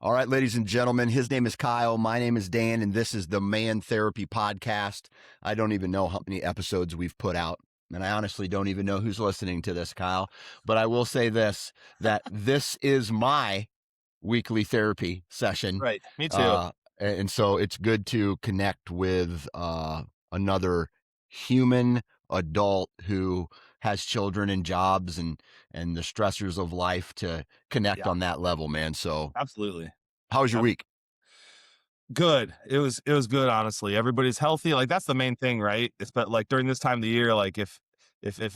All right, ladies and gentlemen, his name is Kyle. My name is Dan, and this is the Man Therapy Podcast. I don't even know how many episodes we've put out, and I honestly don't even know who's listening to this, Kyle. But I will say this, that this is my weekly therapy session. Right. Me too. And so it's good to connect with another human adult who has children and jobs and the stressors of life to connect Yeah, on that level, man. So absolutely. how was your Yep. week? Good. It was good, honestly. Everybody's healthy. Like that's the main thing, right? It's but like during this time of the year, like if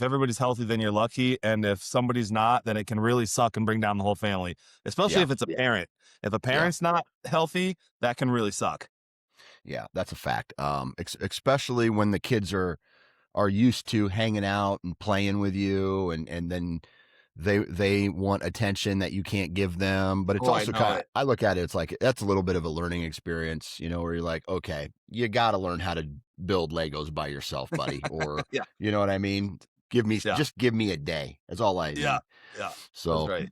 everybody's healthy, then you're lucky. And if somebody's not, then it can really suck and bring down the whole family. Especially Yeah, if it's a parent. If a yeah, parent's not healthy, that can really suck. yeah. That's a fact. Especially when the kids are used to hanging out and playing with you, and then they want attention that you can't give them. But it's Oh, I also know kind of, it. I look at it, it's like that's a little bit of a learning experience, where you're like, okay, you got to learn how to build Legos by yourself, buddy, or Yeah. you know what I mean? Yeah. Just give me a day. That's all I Yeah. need. Yeah. That's So, right.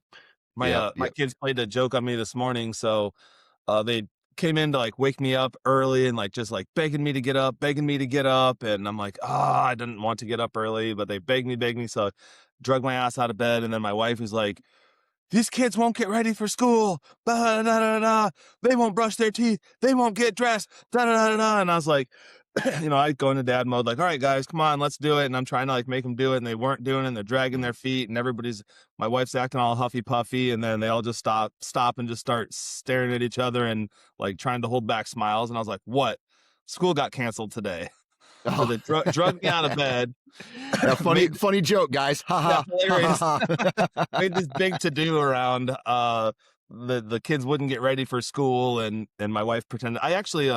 My yep, my yep. kids played a joke on me this morning, so they came in to like wake me up early and like just like begging me to get up, begging me to get up. And I'm like, I didn't want to get up early, but they begged me. So I drug my ass out of bed. And then my wife was like, these kids won't get ready for school. Da, da, da, da, da. They won't brush their teeth. They won't get dressed. Da, da, da, da, da. And I was like, I go into dad mode, like, all right, guys, come on, let's do it. And I'm trying to like make them do it. And they weren't doing it. And they're dragging their feet. And my wife's acting all huffy puffy. And then they all just stop and just start staring at each other and like trying to hold back smiles. And I was like, what? School got canceled today. So Oh. they drugged me out of bed. Yeah, made, funny joke, guys. Ha yeah, ha. hilarious. Ha ha. Made this big to do around the kids wouldn't get ready for school and my wife pretended. I actually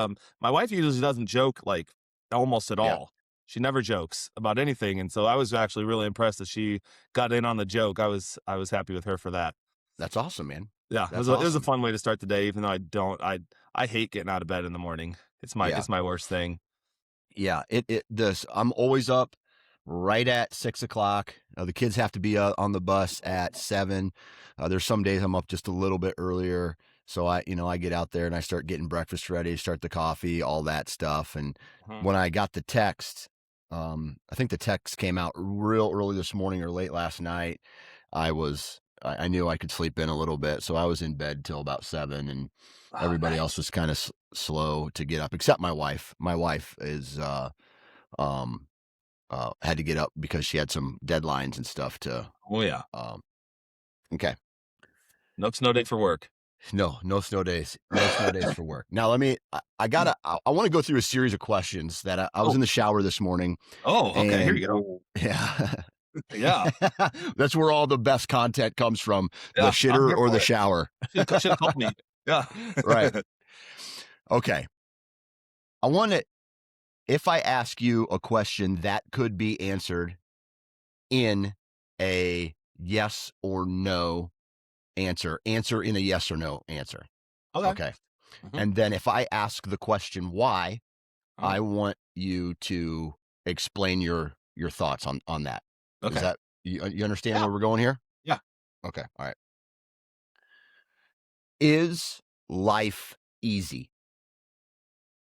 my wife usually doesn't joke like almost at Yeah, all. She never jokes about anything, and so I was actually really impressed that she got in on the joke. I was happy with her for that. that's awesome, man. Yeah, That's it was a awesome. fun way to start the day, even though I hate getting out of bed in the morning. Yeah. It's my worst thing. Yeah, I'm always up right at 6 o'clock. The kids have to be on the bus at 7. There's some days I'm up just a little bit earlier. So I get out there and I start getting breakfast ready, start the coffee, all that stuff. And Mhm. when I got the text, I think the text came out real early this morning or late last night. I knew I could sleep in a little bit. So I was in bed till about 7, and Oh, everybody else nice. was kind of slow to get up, except my wife. My wife is um had to get up because she had some deadlines and stuff to Oh yeah, um okay. no snow day for work. No snow days. No snow days for work. Now let me I want to go through a series of questions that I was Oh, in the shower this morning, okay. Here and you go. yeah. Yeah, That's where all the best content comes from, the yeah. I'm shitter here or for the it. shower. Should've called me. Yeah. Right. Okay. I want to If I ask you a question that could be answered in a yes or no answer in a yes or no answer. Okay. Okay. Mhm, And then if I ask the question why, uh, I want you to explain your thoughts on that. Is okay. that you understand Yeah, where we're going here? yeah. Okay. All right. Is life easy?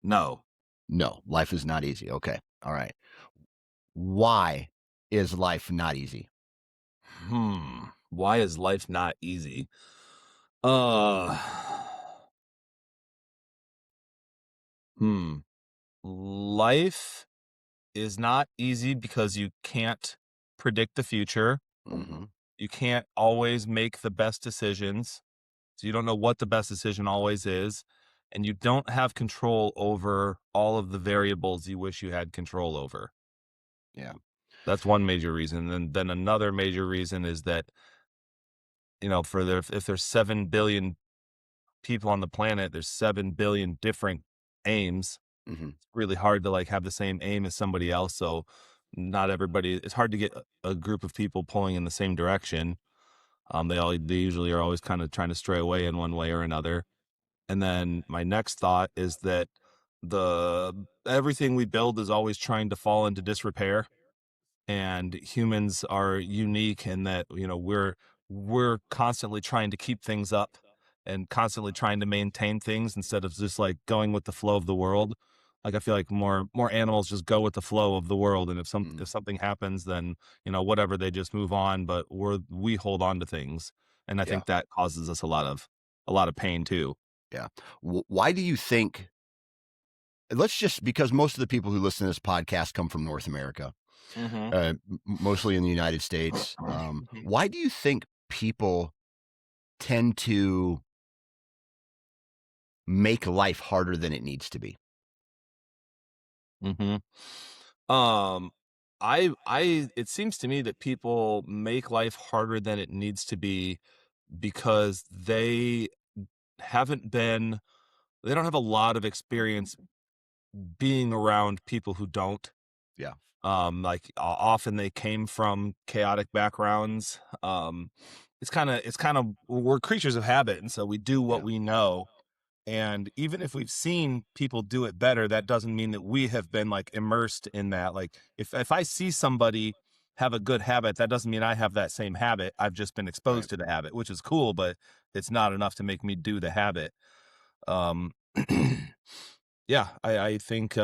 No. No, life is not easy. Okay. All right. Why is life not easy? Why is life not easy? Uh, hmm. Life is not easy because you can't predict the future. Mhm. You can't always make the best decisions. So you don't know what the best decision always is. And you don't have control over all of the variables you wish you had control over. Yeah. That's one major reason. And then another major reason is that, if there's 7 billion people on the planet, there's 7 billion different aims. Mhm. It's really hard to like have the same aim as somebody else. So not everybody, it's hard to get a group of people pulling in the same direction. They usually are always kind of trying to stray away in one way or another. And then my next thought is that the everything we build is always trying to fall into disrepair, and humans are unique in that we're constantly trying to keep things up, and constantly trying to maintain things instead of just like going with the flow of the world. Like I feel like more animals just go with the flow of the world, and Mm, if something happens, then whatever, they just move on. But we hold on to things, and I yeah, think that causes us a lot of pain too. yeah. Why do you think? Let's just because most of the people who listen to this podcast come from North America, Hmm. mostly in the United States. Hmm. Why do you think people tend to make life harder than it needs to be? Hmm. Um, it seems to me that people make life harder than it needs to be because haven't been, they don't have a lot of experience being around people who don't. Yeah, Like often they came from chaotic backgrounds. It's kind of we're creatures of habit, and so we do what yeah, we know. And even if we've seen people do it better, that doesn't mean that we have been like immersed in that. Like if I see somebody have a good habit, that doesn't mean I have that same habit. I've just been right. exposed to the habit, which is cool, but it's not enough to make me do the habit. Um, yeah, I think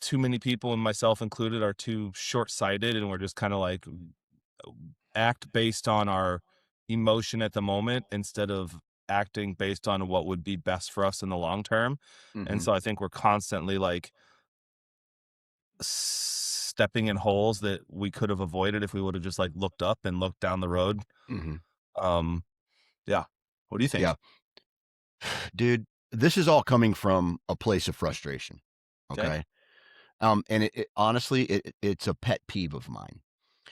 too many people, and myself included, are too short-sighted, and we're just kind of like act based on our emotion at the moment instead of acting based on what would be best for us in the long term. And Hmm. so I think we're constantly like stepping in holes that we could have avoided if we would have just like looked up and looked down the road. Hmm. Um, yeah. What do you Yeah, think? dude, this is all coming from a place of frustration. Okay. Okay. And honestly, it's a pet peeve of mine.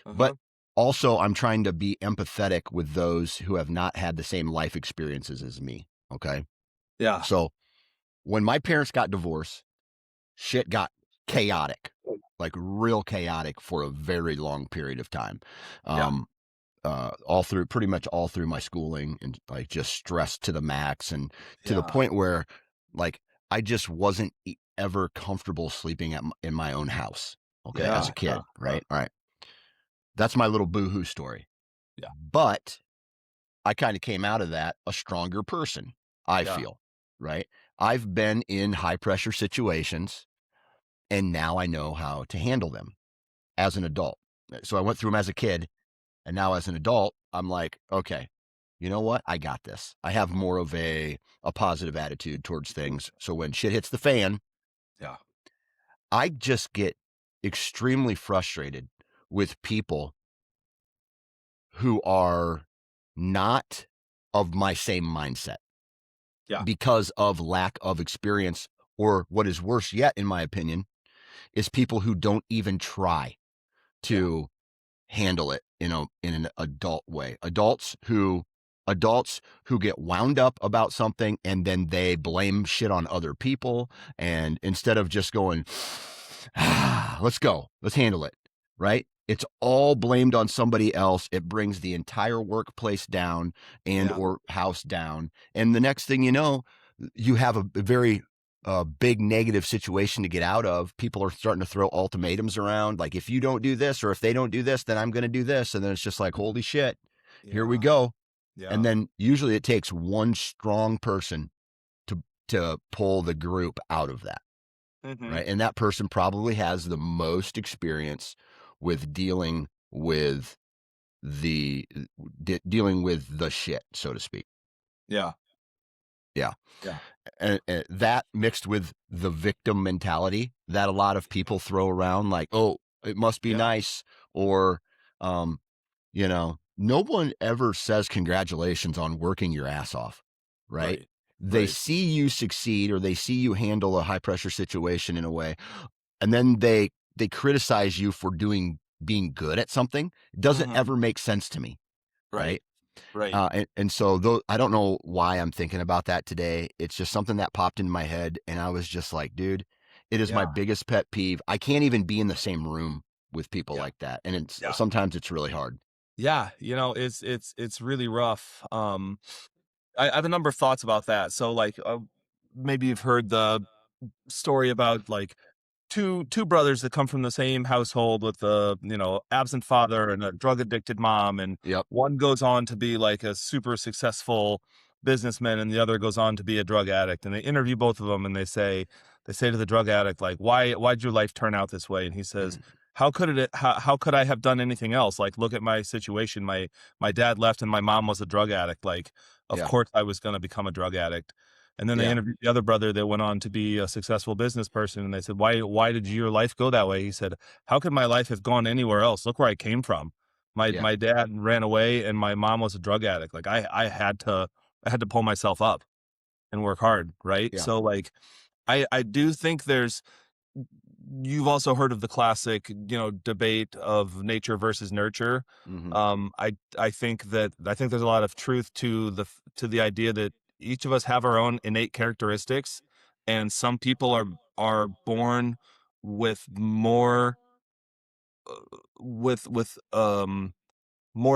But Uh-huh. also, I'm trying to be empathetic with those who have not had the same life experiences as me. Okay. Yeah. So when my parents got divorced, shit got chaotic, like real chaotic for a very long period of time. Yeah. Um, all through pretty much all through my schooling and like just stressed to the max and to the Yeah. point where like I just wasn't ever comfortable sleeping in my own house. Okay. As Yeah. a Yeah. kid. Right. All right. That's my little boohoo story. Yeah. But I kind of came out of that a stronger person, I Yeah. feel. Right. I've been in high pressure situations and now I know how to handle them as an adult. So I went through them as a kid. And now as an adult, I'm like, okay, you know what? I got this. I have more of a positive attitude towards things. So when shit hits the fan, Yeah. I just get extremely frustrated with people who are not of my same mindset Yeah. because of lack of experience, or what is worse yet, in my opinion, is people who don't even try Yeah. to handle it in an adult way. Adults who get wound up about something and then they blame shit on other people, and instead of just going, let's go, let's handle it, right? It's all blamed on somebody else. It brings the entire workplace down and Yeah. or house down. And the next thing you know, you have a very big negative situation to get out of. People are starting to throw ultimatums around, like if you don't do this or if they don't do this, then I'm going to do this. And then it's just like, holy shit, here we Yeah. go. And Yeah. then usually it takes one strong person to pull the group out of that, Hmm. right? And that person probably has the most experience with the dealing with the shit, so to speak. Yeah. Yeah. Yeah. And that mixed with the victim mentality that a lot of people throw around, like, oh, it must be Yeah. nice, or um no one ever says congratulations on working your ass off, right? Right. They Right. see you succeed or they see you handle a high pressure situation in a way, and then they criticize you for being good at something. It doesn't Hmm. ever make sense to me, Right. right? Right. And so though I don't know why I'm thinking about that today. It's just something that popped in my head, and I was just like, dude, it is my Yeah. biggest pet peeve. I can't even be in the same room with people Yeah. like that, and it's Yeah. sometimes it's really hard. Yeah. It's really rough. I have a number of thoughts about that. So like, maybe you've heard the story about like two brothers that come from the same household with a absent father and a drug addicted mom, and Yep. one goes on to be like a super successful businessman and the other goes on to be a drug addict, and they interview both of them and they say to the drug addict, like, why'd your life turn out this way? And he says, Mhm. how could I have done anything else? Like, look at my situation. My dad left and my mom was a drug addict. Like, of Yeah. course I was going to become a drug addict. And then they Yeah. interviewed the other brother that went on to be a successful business person. And they said, why did your life go that way? He said, how could my life have gone anywhere else? Look where I came from. My Yeah. my dad ran away and my mom was a drug addict. Like, I had to pull myself up and work hard. Right. Yeah. So like, I do think you've also heard of the classic, debate of nature versus nurture. Hmm. I think there's a lot of truth to the idea that each of us have our own innate characteristics, and some people are born with more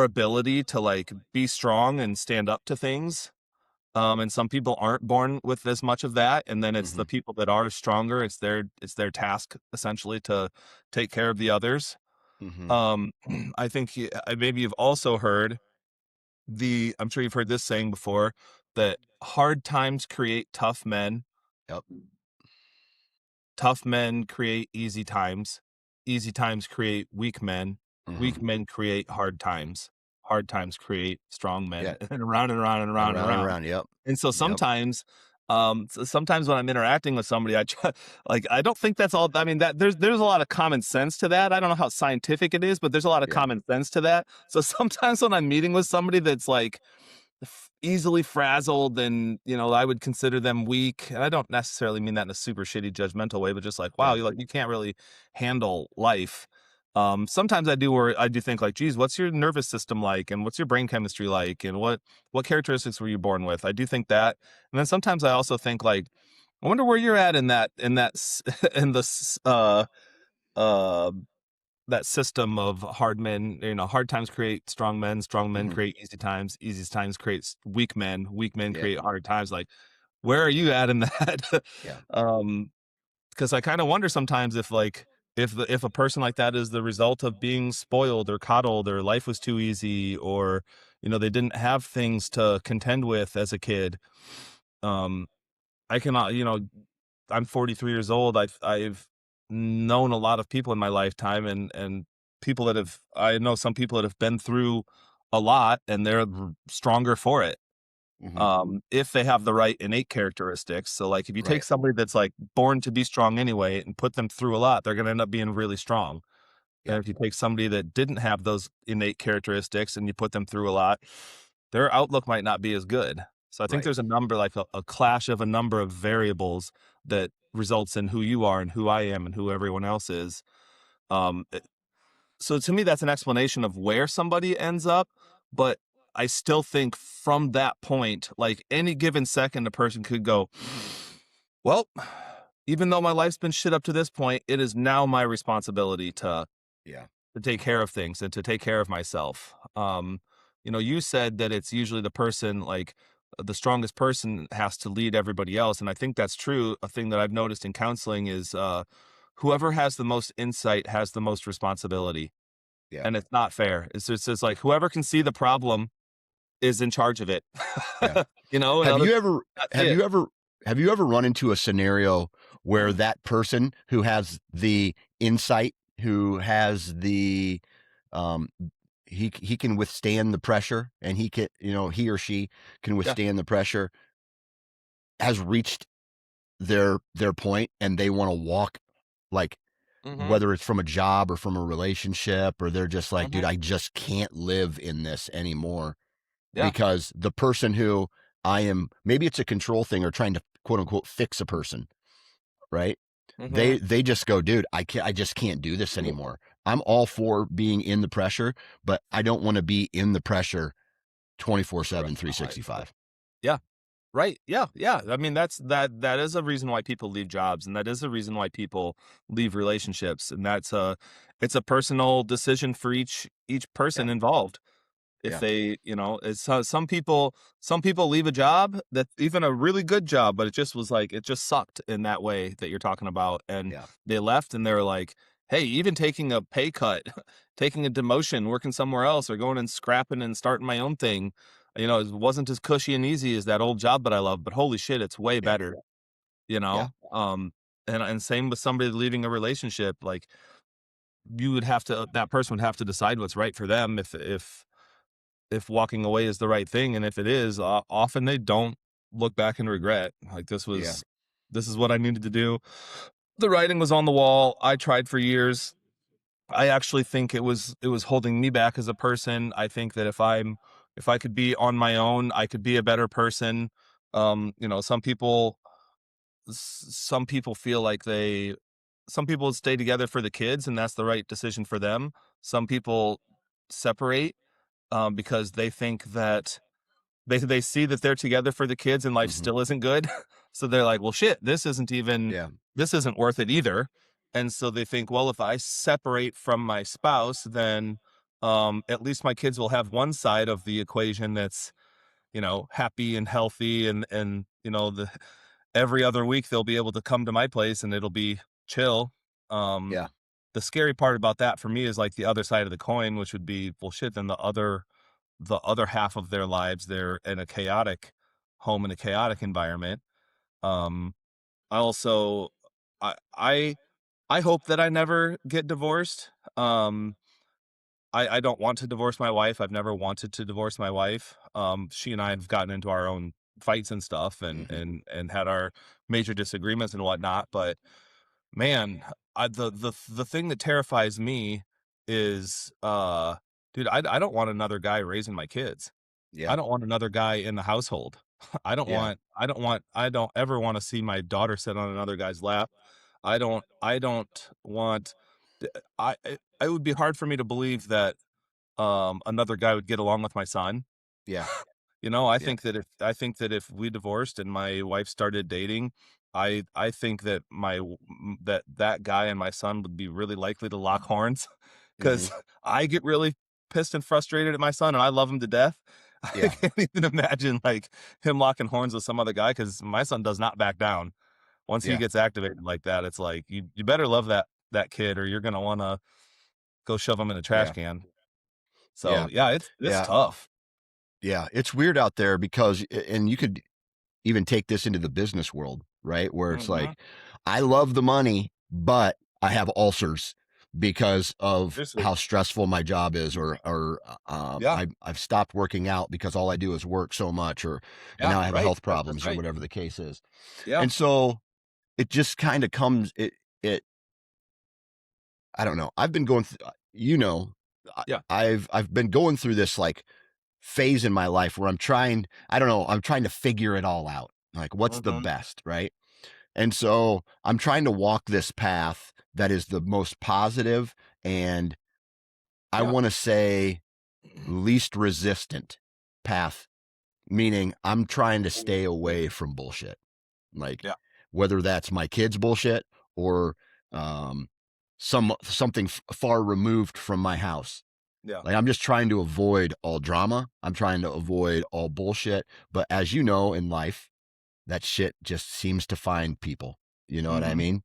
ability to like be strong and stand up to things. And some people aren't born with as much of that, and then it's the Hmm. people that are stronger. It's their task essentially to take care of the others. Hmm. Um, I think maybe you've also heard I'm sure you've heard this saying before, that hard times create tough men, Yep. tough men create easy times create Hmm. weak men create hard times create strong Yeah. men, and around and around and And around and around and around. around. Yep. And so Yep. sometimes when I'm interacting with somebody, I try, like, I don't think that's all. I mean, that there's a lot of common sense to that. I don't know how scientific it is, but there's a lot of Yeah. common sense to that. So sometimes when I'm meeting with somebody that's like easily frazzled, and I would consider them weak, and I don't necessarily mean that in a super shitty judgmental way, but just like, wow, Yeah. you can't really handle life. Sometimes I do think like, geez, what's your nervous system like, and what's your brain chemistry like, and what characteristics were you born with? I do think that. And then sometimes I also think like, I wonder where you're at in this uh that system of hard men. Hard times create strong men Hmm. create easy times create weak men Yeah. create hard times. Like, where are you at in that? Yeah. um because I kind of wonder sometimes if like, if a person like that is the result of being spoiled or coddled, or life was too easy, or they didn't have things to contend with as a kid. um I cannot, I'm 43 years old. I've known a lot of people in my lifetime, and I know some people that have been through a lot, and they're stronger for it. Hmm. If they have the right innate characteristics. So like, if you take Right. somebody that's like born to be strong anyway and put them through a lot, they're going to end up being really strong. And Yep. if you take somebody that didn't have those innate characteristics and you put them through a lot, their outlook might not be as good. So I think Right. there's a number, like a clash of a number of variables that results in who you are and who I am and who everyone else is. Um, it- so to me, that's an explanation of where somebody ends up. But I still think from that point, like any given second, a person could go, well, even though my life's been shit up to this point, it is now my responsibility Yeah. to take care of things and to take care of myself. You said that it's usually the person, like, the strongest person has to lead everybody else. And I think that's true. A thing that I've noticed in counseling is, whoever has the most insight has the most responsibility. Yeah. And it's not fair. It's just like, whoever can see the problem is in charge of it. Yeah. And Have other you people ever not see have it. you ever have you ever run into a scenario where that person who has the insight, who has the um he can withstand the pressure, and he or she can Yeah. withstand the pressure, has reached their point, and they want to walk, like, Mm-hmm. whether it's from a job or from a relationship, or they're just like, dude, Mm-hmm. I just can't live in this anymore, Yeah. because the person who I am, maybe it's a control thing, or trying to quote unquote fix a person, right? Mm-hmm. They just go, dude, I just can't do this anymore. I'm all for being in the pressure, but I don't want to be in the pressure 24/7, 365. Yeah. Right. Yeah. Yeah. I mean, that is a reason why people leave jobs, and that is a reason why people leave relationships. And it's a personal decision for each Yeah. person involved. If Yeah. they, you know, it's some people leave a job that even a really good job, but it just was like it just sucked in that way that you're talking about, and Yeah. they left and they're like, hey, even taking a pay cut, taking a demotion, working somewhere else, or going and scrapping and starting my own thing, you know, it wasn't as cushy and easy as that old job that I love, but holy shit, it's way Yeah. better, you Yeah. know. And same with somebody leaving a relationship, like you would have to that person would have to decide what's right for them if walking away is the right thing, and if it is, often they don't look back and regret. Like Yeah. this is what I needed to do. The writing was on the wall. I tried for years. I actually think it was holding me back as a person. I think that if I could be on my own, I could be a better person. You know, some people feel like some people stay together for the kids and that's the right decision for them. Some people separate because they think that they see that they're together for the kids and life Hmm. still isn't good. So they're like, well, shit, Yeah. this isn't worth it either. And so they think, well, if I separate from my spouse, then at least my kids will have one side of the equation that's, you know, happy and healthy and, you know, every other week they'll be able to come to my place and it'll be chill. Um, Yeah. the scary part about that for me is like the other side of the coin, which would be, well, shit, then the other half of their lives, they're in a chaotic home in a chaotic environment. Um, I also, I, I, I hope that I never get divorced. I don't want to divorce my wife. I've never wanted to divorce my wife. She and I have gotten into our own fights and stuff Hmm. and had our major disagreements and whatnot. But man, the thing that terrifies me is, dude, I don't want another guy raising my kids. I Yeah. don't want another guy in the household. Yeah. I don't ever want to see my daughter sit on another guy's lap. I don't want it would be hard for me to believe that another guy would get along with my son. Yeah. You know, Yeah. I think that if we divorced and my wife started dating, I think that that guy and my son would be really likely to lock horns Hmm. because I get really pissed and frustrated at my son and I love him to death. I Yeah. can't even imagine like him locking horns with some other guy because my son does not back down. Once he Yeah. gets activated like that, it's like you better love that kid or you're gonna want to go shove him in a trash Yeah. can. So Yeah. yeah, it's Yeah. tough. Yeah. It's weird out there because, and you could even take this into the business world, right? Where it's Hmm. like, I love the money, but I have ulcers because of Seriously. how stressful my job is, or Yeah. I've stopped working out because all I do is work so much, and Yeah. now I have Right. health That's problems or right. whatever the case is. Yeah. And so it just kind of comes, it, I don't know. I've been going through, Yeah. I've been going through this like phase in my life where I don't know, I'm trying to figure it all out. Like what's the Mhm. best, right? And so I'm trying to walk this path that is the most positive and I Yeah. want to say least resistant path, meaning I'm trying to stay away from bullshit. Like Yeah. whether that's my kids' bullshit or um, something far removed from my house. Yeah. Like I'm just trying to avoid all drama. I'm trying to avoid all bullshit. But as you know in life, that shit just seems to find people. You know what I Mhm. mean?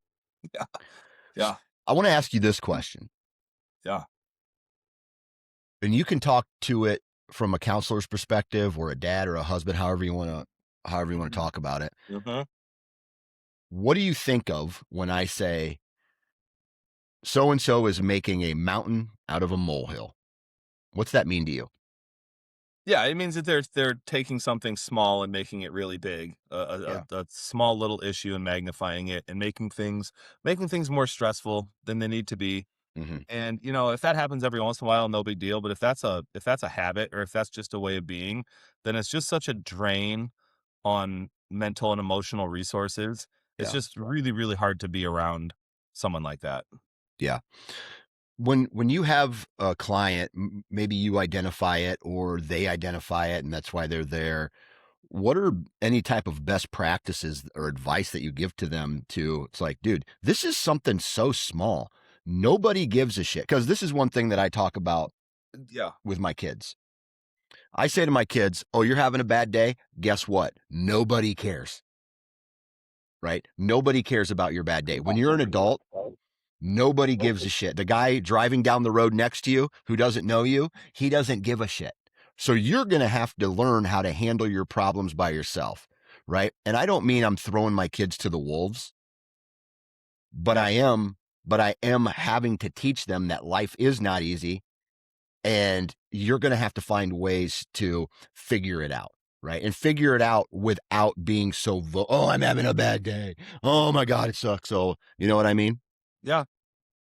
Yeah. Yeah. I want to ask you this question, Yeah. and you can talk to it from a counselor's perspective or a dad or a husband, however you want to Mhm. talk about it. Mhm. What do you think of when I say so and so is making a mountain out of a molehill? What's that mean to you? Yeah, it means that they're taking something small and making it really big. Yeah. A small little issue and magnifying it and making things more stressful than they need to be. Hmm. And you know, if that happens every once in a while, no big deal. But if that's a habit or if that's just a way of being, then it's just such a drain on mental and emotional resources. It's Yeah. just really, really hard to be around someone like that. Yeah. When you have a client, maybe you identify it or they identify it, and that's why they're there. What are any type of best practices or advice that you give to them to it's like, dude, this is something so small. Nobody gives a shit. Because this is one thing that I talk about Yeah. with my kids. I say to my kids, "Oh, you're having a bad day? Guess what? Nobody cares." Right? Nobody cares about your bad day. When you're an adult, nobody gives a shit. The guy driving down the road next to you who doesn't know you, he doesn't give a shit. So you're going to have to learn how to handle your problems by yourself, right? And I don't mean I'm throwing my kids to the wolves, but Yeah. I am having to teach them that life is not easy and you're going to have to find ways to figure it out, right? And figure it out without being so oh, I'm having a bad day. Oh my god, it sucks. So, you know what I mean? Yeah.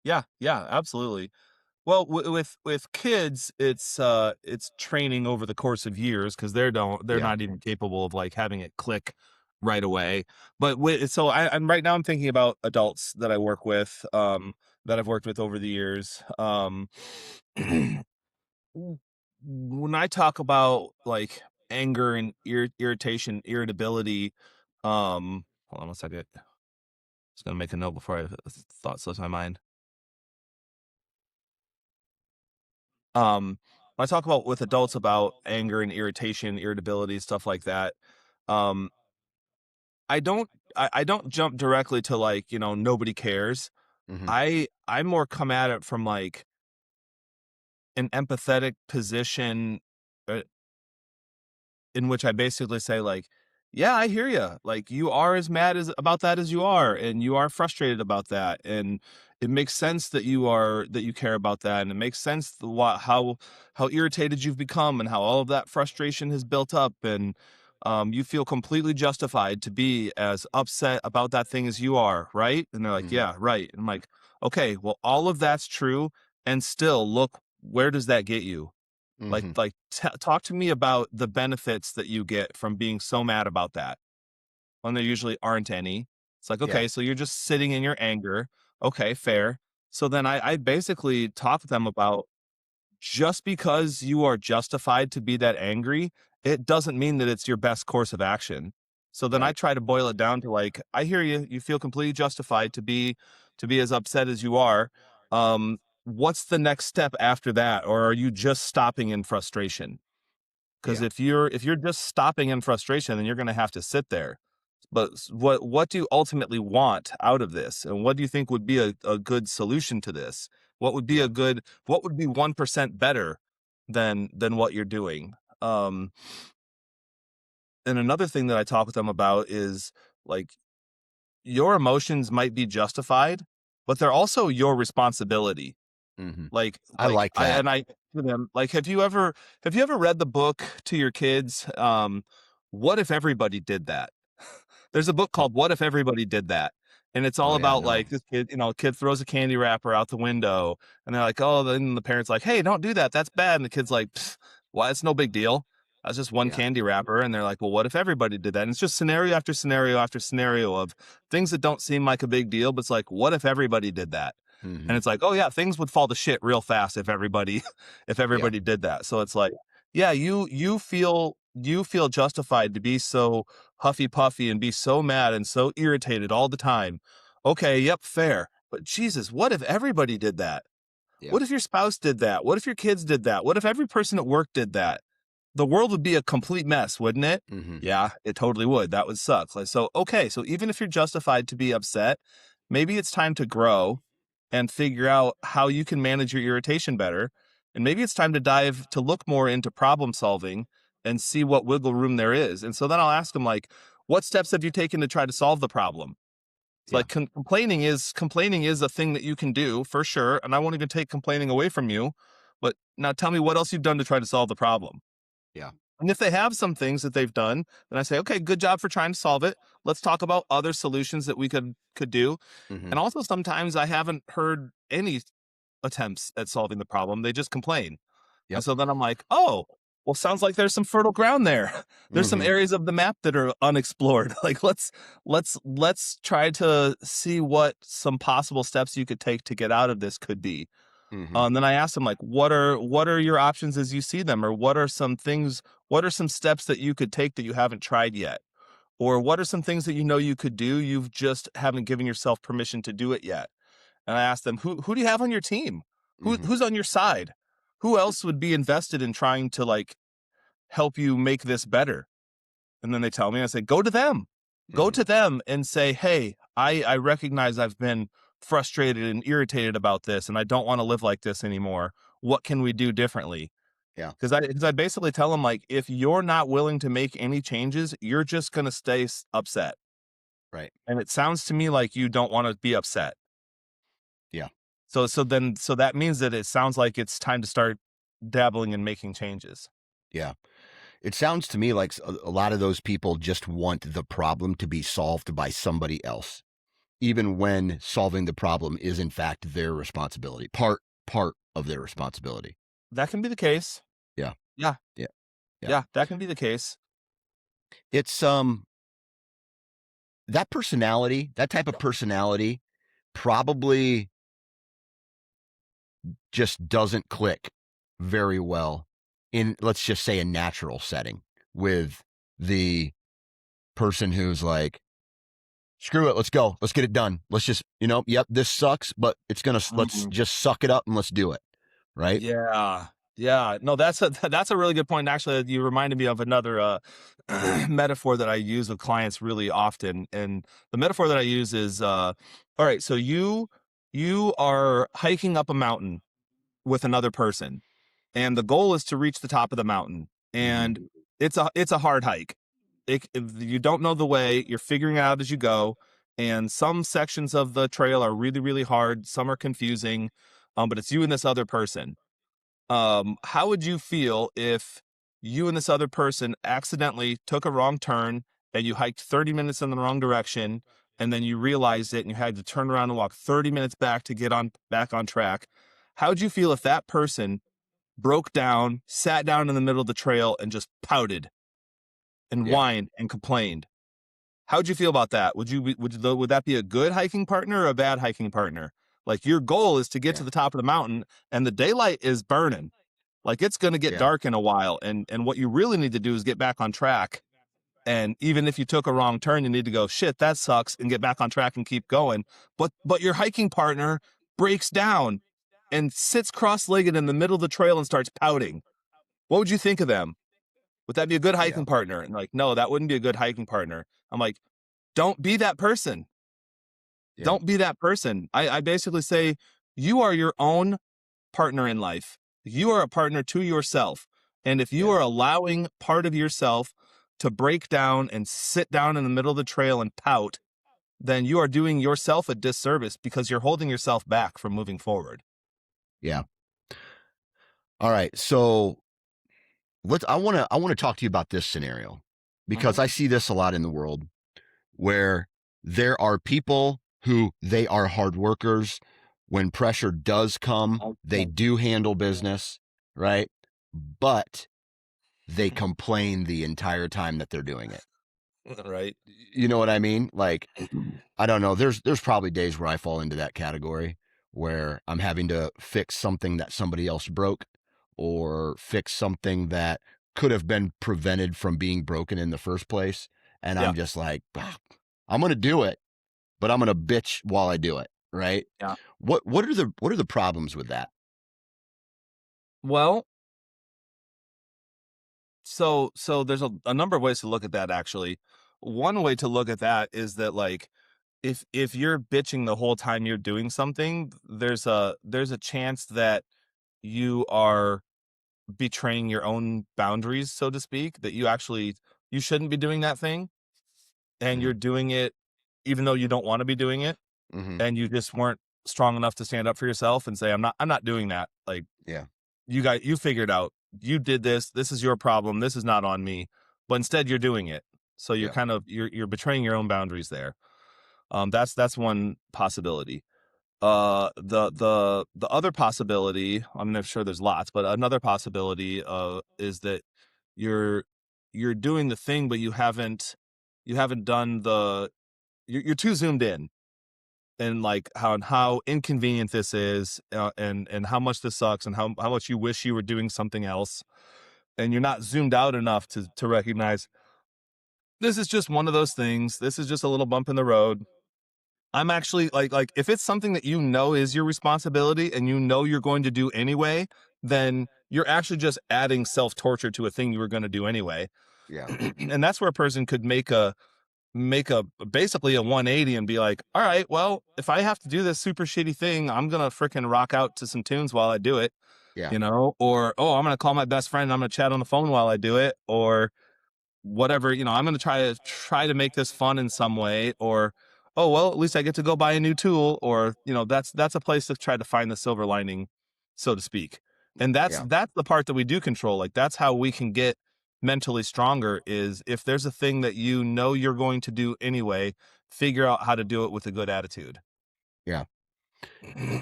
Yeah. Yeah. Absolutely. Well, with kids, it's training over the course of years because they're Yeah. not even capable of like having it click right away. But so I'm right now I'm thinking about adults that I work with, that I've worked with over the years. When I talk about like anger and irritation, irritability, hold on one second. Just gonna make a note before thought slips my mind. When I talk about with adults about anger and irritation, irritability, stuff like that, um, I don't I don't jump directly to like, nobody cares. Hmm. I more come at it from like an empathetic position, uh, in which I basically say like, yeah, I hear you. Like you are as mad as about that as you are, and you are frustrated about that, and it makes sense that you care about that, and it makes sense how irritated you've become, and how all of that frustration has built up, and you feel completely justified to be as upset about that thing as you are, right? And they're like, Hmm. yeah, right. And I'm like, okay, well, all of that's true, and still, look, where does that get you? Hmm. Talk to me about the benefits that you get from being so mad about that, when there usually aren't any. It's like, Yeah. okay, so you're just sitting in your anger. Okay, fair. So then I basically talk to them about, just because you are justified to be that angry, it doesn't mean that it's your best course of action. So then I Right. try to boil it down to like, I hear you. You feel completely justified to be as upset as you are. What's the next step after that? Or are you just stopping in frustration? Because Yeah. if you're just stopping in frustration, then you're going to have to sit there. But what do you ultimately want out of this, and what do you think would be a good solution to this? Yeah. What would be 1% better than what you're doing? Um, and another thing that I talk with them about is like, your emotions might be justified, but they're also your responsibility. Hmm. Like I like like I that. and I to them, like, have you ever read the book to your kids, What If Everybody Did That? There's a book Oh, called What If Everybody Did That? And it's all oh yeah. about No. like this kid, kid throws a candy wrapper out the window, and they're like, "Oh," then the parents like, "Hey, don't do that. That's bad." And the kid's like, "Pfft, why? It's no big deal. That's just one Yeah. candy wrapper." And they're like, "Well, what if everybody did that?" And it's just scenario after scenario after scenario of things that don't seem like a big deal, but it's like, what if everybody did that? And Hmm. it's like, oh yeah, things would fall to shit real fast if everybody if Yeah. everybody did that. So it's like, yeah, you feel justified to be so huffy puffy and be so mad and so irritated all the time. Okay, yep, fair. But Jesus, what if everybody did that? Yeah. What if your spouse did that? What if your kids did that? What if every person at work did that? The world would be a complete mess, wouldn't it? Hmm. Yeah, it totally would. That would suck. Like, so, okay, so even if you're justified to be upset, maybe it's time to grow and figure out how you can manage your irritation better. And maybe it's time to dive to look more into problem solving and see what wiggle room there is. And so then I'll ask them like, what steps have you taken to try to solve the problem? It's Yeah. like complaining is a thing that you can do for sure, and I won't even take complaining away from you. But now tell me what else you've done to try to solve the problem. Yeah. And if they have some things that they've done, then I say, okay, good job for trying to solve it. Let's talk about other solutions that we could do. Hmm. And also sometimes I haven't heard any attempts at solving the problem. They just complain. And Yep. so then I'm like, oh, well, sounds like there's some fertile ground there. There's some Hmm. areas of the map that are unexplored. Like let's try to see what some possible steps you could take to get out of this could be. Hmm. Then I asked him like, what are your options as you see them, or what are some steps that you could take that you haven't tried yet, or what are some things that you know you could do, you've just haven't given yourself permission to do it yet. And I asked them, who do you have on your team, Hmm. who's on your side, who else would be invested in trying to like help you make this better? And then they tell me, I say, go to them. Go Mhm. to them and say, hey, I recognize I've been frustrated and irritated about this, and I don't want to live like this anymore. What can we do differently? Yeah. Because I basically tell them, like, if you're not willing to make any changes, you're just going to stay upset. Right. And it sounds to me like you don't want to be upset. Yeah. So that means that it sounds like it's time to start dabbling and making changes. Yeah. It sounds to me like a lot of those people just want the problem to be solved by somebody else, even when solving the problem is in fact their responsibility, part of their responsibility. That can be the case. Yeah. Yeah. Yeah. Yeah. Yeah, that can be the case. It's that personality, that type of personality probably just doesn't click very well in, let's just say, a natural setting with the person who's like, screw it, let's go, let's get it done, let's just, yep, this sucks, but let's Mhm. just suck it up and let's do it, right? Yeah. Yeah. No, that's a that's a really good point. Actually, you reminded me of another metaphor that I use with clients really often. And the metaphor that I use is all right, so you are hiking up a mountain with another person, and the goal is to reach the top of the mountain. Hmm. And it's a hard hike. If you don't know the way, you're figuring it out as you go. And some sections of the trail are really, really hard. Some are confusing, but it's you and this other person. How would you feel if you and this other person accidentally took a wrong turn and you hiked 30 minutes in the wrong direction, and then you realized it and you had to turn around and walk 30 minutes back to get on back on track? How would you feel if that person broke down, sat down in the middle of the trail and just pouted and Yeah. whined and complained? How'd you feel about that? Would that be a good hiking partner or a bad hiking partner? Like, your goal is to get to Yeah. the top of the mountain and the daylight is burning. Like, it's going to get Yeah. dark in a while, and what you really need to do is get back on track. And even if you took a wrong turn, you need to go, shit, that sucks, and get back on track and keep going. But your hiking partner breaks down and sits cross-legged in the middle of the trail and starts pouting. What would you think of them? Would that be a good Yeah. hiking partner? And like, no, that wouldn't be a good hiking partner. I'm like, don't be that person. Yeah. Don't be that person. I basically say, you are your own partner in life. You are a partner to yourself. And if you Yeah. are allowing part of yourself to break down and sit down in the middle of the trail and pout, then you are doing yourself a disservice because you're holding yourself back from moving forward. Yeah. All right. So I want to talk to you about this scenario because Mhm. I see this a lot in the world where there are people who they are hard workers. When pressure does come, they Okay. do handle business, right? But they complain the entire time that they're doing it. Right. You know what I mean? Like, I don't know. There's probably days where I fall into that category where I'm having to fix something that somebody else broke or fix something that could have been prevented from being broken in the first place. And Yeah. I'm just like, "Ah, I'm going to do it, but I'm going to bitch while I do it." Right. Yeah. What are the problems with that? Well, so there's a number of ways to look at that actually. One way to look at that is that, like, if you're bitching the whole time you're doing something, there's a chance that you are betraying your own boundaries, so to speak, that you shouldn't be doing that thing, and Mm-hmm. you're doing it even though you don't want to be doing it, Mm-hmm. and you just weren't strong enough to stand up for yourself and say, I'm not doing that. Like, Yeah. you figured out, you did this, this is your problem, this is not on me. But instead you're doing it. So Yeah. you're betraying your own boundaries there. That's one possibility. The other possibility, I'm not sure there's lots, but another possibility is that you're you're doing the thing, but you haven't done you're too zoomed in, and like how inconvenient this is, and how much this sucks, and how much you wish you were doing something else, and you're not zoomed out enough to recognize this is just one of those things. This is just a little bump in the road. I'm actually like if it's something that you know is your responsibility and you know you're going to do anyway, then you're actually just adding self-torture to a thing you were going to do anyway. Yeah. And that's where a person could make a basically a 180 and be like, all right, well, if I have to do this super shitty thing, I'm gonna freaking rock out to some tunes while I do it, Yeah. or oh, I'm gonna call my best friend and I'm gonna chat on the phone while I do it, or whatever, I'm going to try to make this fun in some way, or, oh, well, at least I get to go buy a new tool, or, that's a place to try to find the silver lining, so to speak. And that's Yeah. that's the part that we do control. Like, that's how we can get mentally stronger, is if there's a thing that you're going to do anyway, figure out how to do it with a good attitude. Yeah.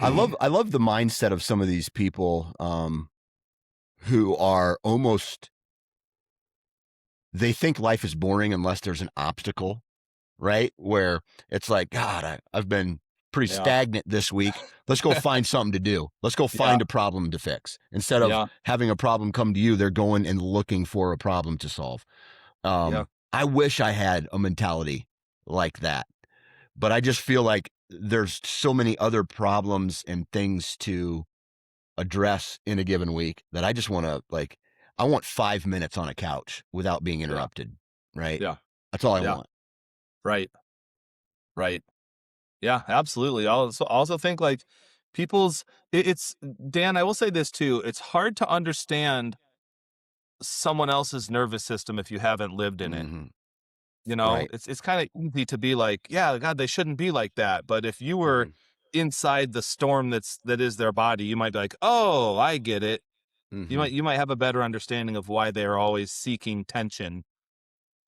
I love the mindset of some of these people who are almost, they think life is boring unless there's an obstacle, right? Where it's like, God, I've been pretty Yeah. stagnant this week. Let's go find something to do. Let's go Yeah. find a problem to fix. Instead of Yeah. having a problem come to you, they're going and looking for a problem to solve. Yeah. I wish I had a mentality like that, but I just feel like there's so many other problems and things to address in a given week that I just want to, like, I want 5 minutes on a couch without being Yeah. interrupted. Right. Yeah. That's all I Yeah. want. Right. Right. Yeah, absolutely. I also think, like, people's it's Dan, I will say this too. It's hard to understand someone else's nervous system if you haven't lived in it. Hmm. Right. It's kind of easy to be like, yeah, God, they shouldn't be like that. But if you were Hmm. inside the storm that is their body, you might be like, oh, I get it. You Hmm. might you might have a better understanding of why they are always seeking tension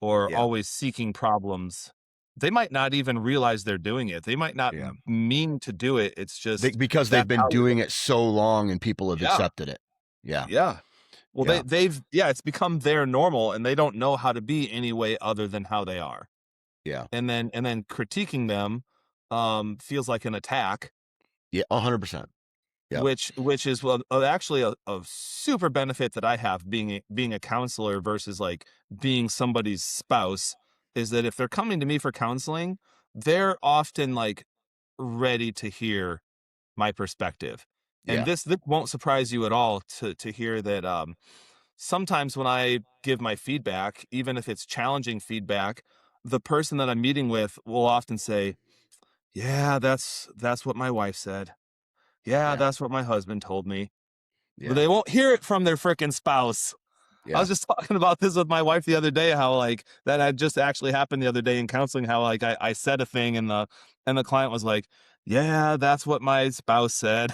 or Yeah. always seeking problems. They might not even realize they're doing it. They might not Yeah. mean to do it. It's just Because they've that's been how we doing it so long and people have Yeah, accepted it. Yeah. yeah. Well, Yeah. it's become their normal, and they don't know how to be any way other than how they are. Yeah. And then critiquing them feels like an attack, Yeah. 100%. Yep. which is, well, actually a super benefit that I have being a counselor versus like being somebody's spouse, is that if they're coming to me for counseling, they're often like ready to hear my perspective. And Yeah. this won't surprise you at all to hear that sometimes when I give my feedback, even if it's challenging feedback, the person that I'm meeting with will often say, "Yeah, that's what my wife said. Yeah, Yeah. that's what my husband told me." But Yeah. they won't hear it from their freaking spouse. I Yeah. was just talking about this with my wife the other day, how like that had just actually happened the other day in counseling, how like I said a thing and the client was like, yeah, that's what my spouse said.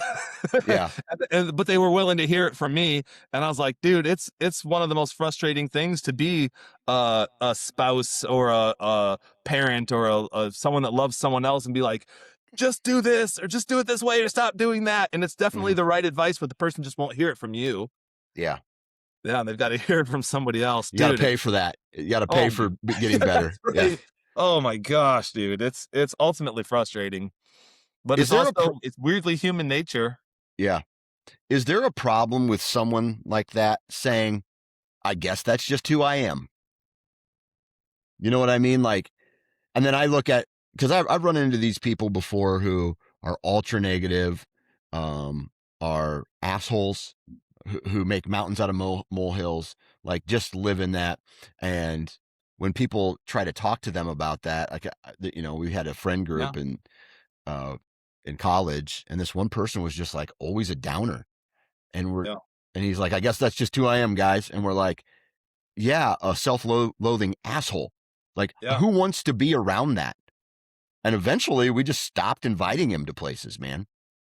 Yeah. But they were willing to hear it from me. And I was like, dude, it's one of the most frustrating things to be a spouse or a parent or someone that loves someone else and be like, just do this or just do it this way or stop doing that. And it's definitely Hmm. the right advice, but the person just won't hear it from you. Yeah. Yeah, they've got to hear it from somebody else, You got to dude. pay for that. You got to pay Oh for my, getting better. that's Yeah. right. Oh my gosh, dude, it's ultimately frustrating, but Is it's there a, also it's weirdly human nature. yeah. Is there a problem with someone like that saying, I guess that's just who I am? You know what I mean? Like, and then I look at, because I've run into these people before who are ultra negative, are assholes who make mountains out of molehills, like just live in that. And when people try to talk to them about that, like, we had a friend Yeah, group uh, in college, and this one person was just like always a downer. And yeah, and he's like, I guess that's just who I am, guys. And we're like, yeah, a self-loathing asshole. Like, yeah, who wants to be around that? And eventually we just stopped inviting him to places, man.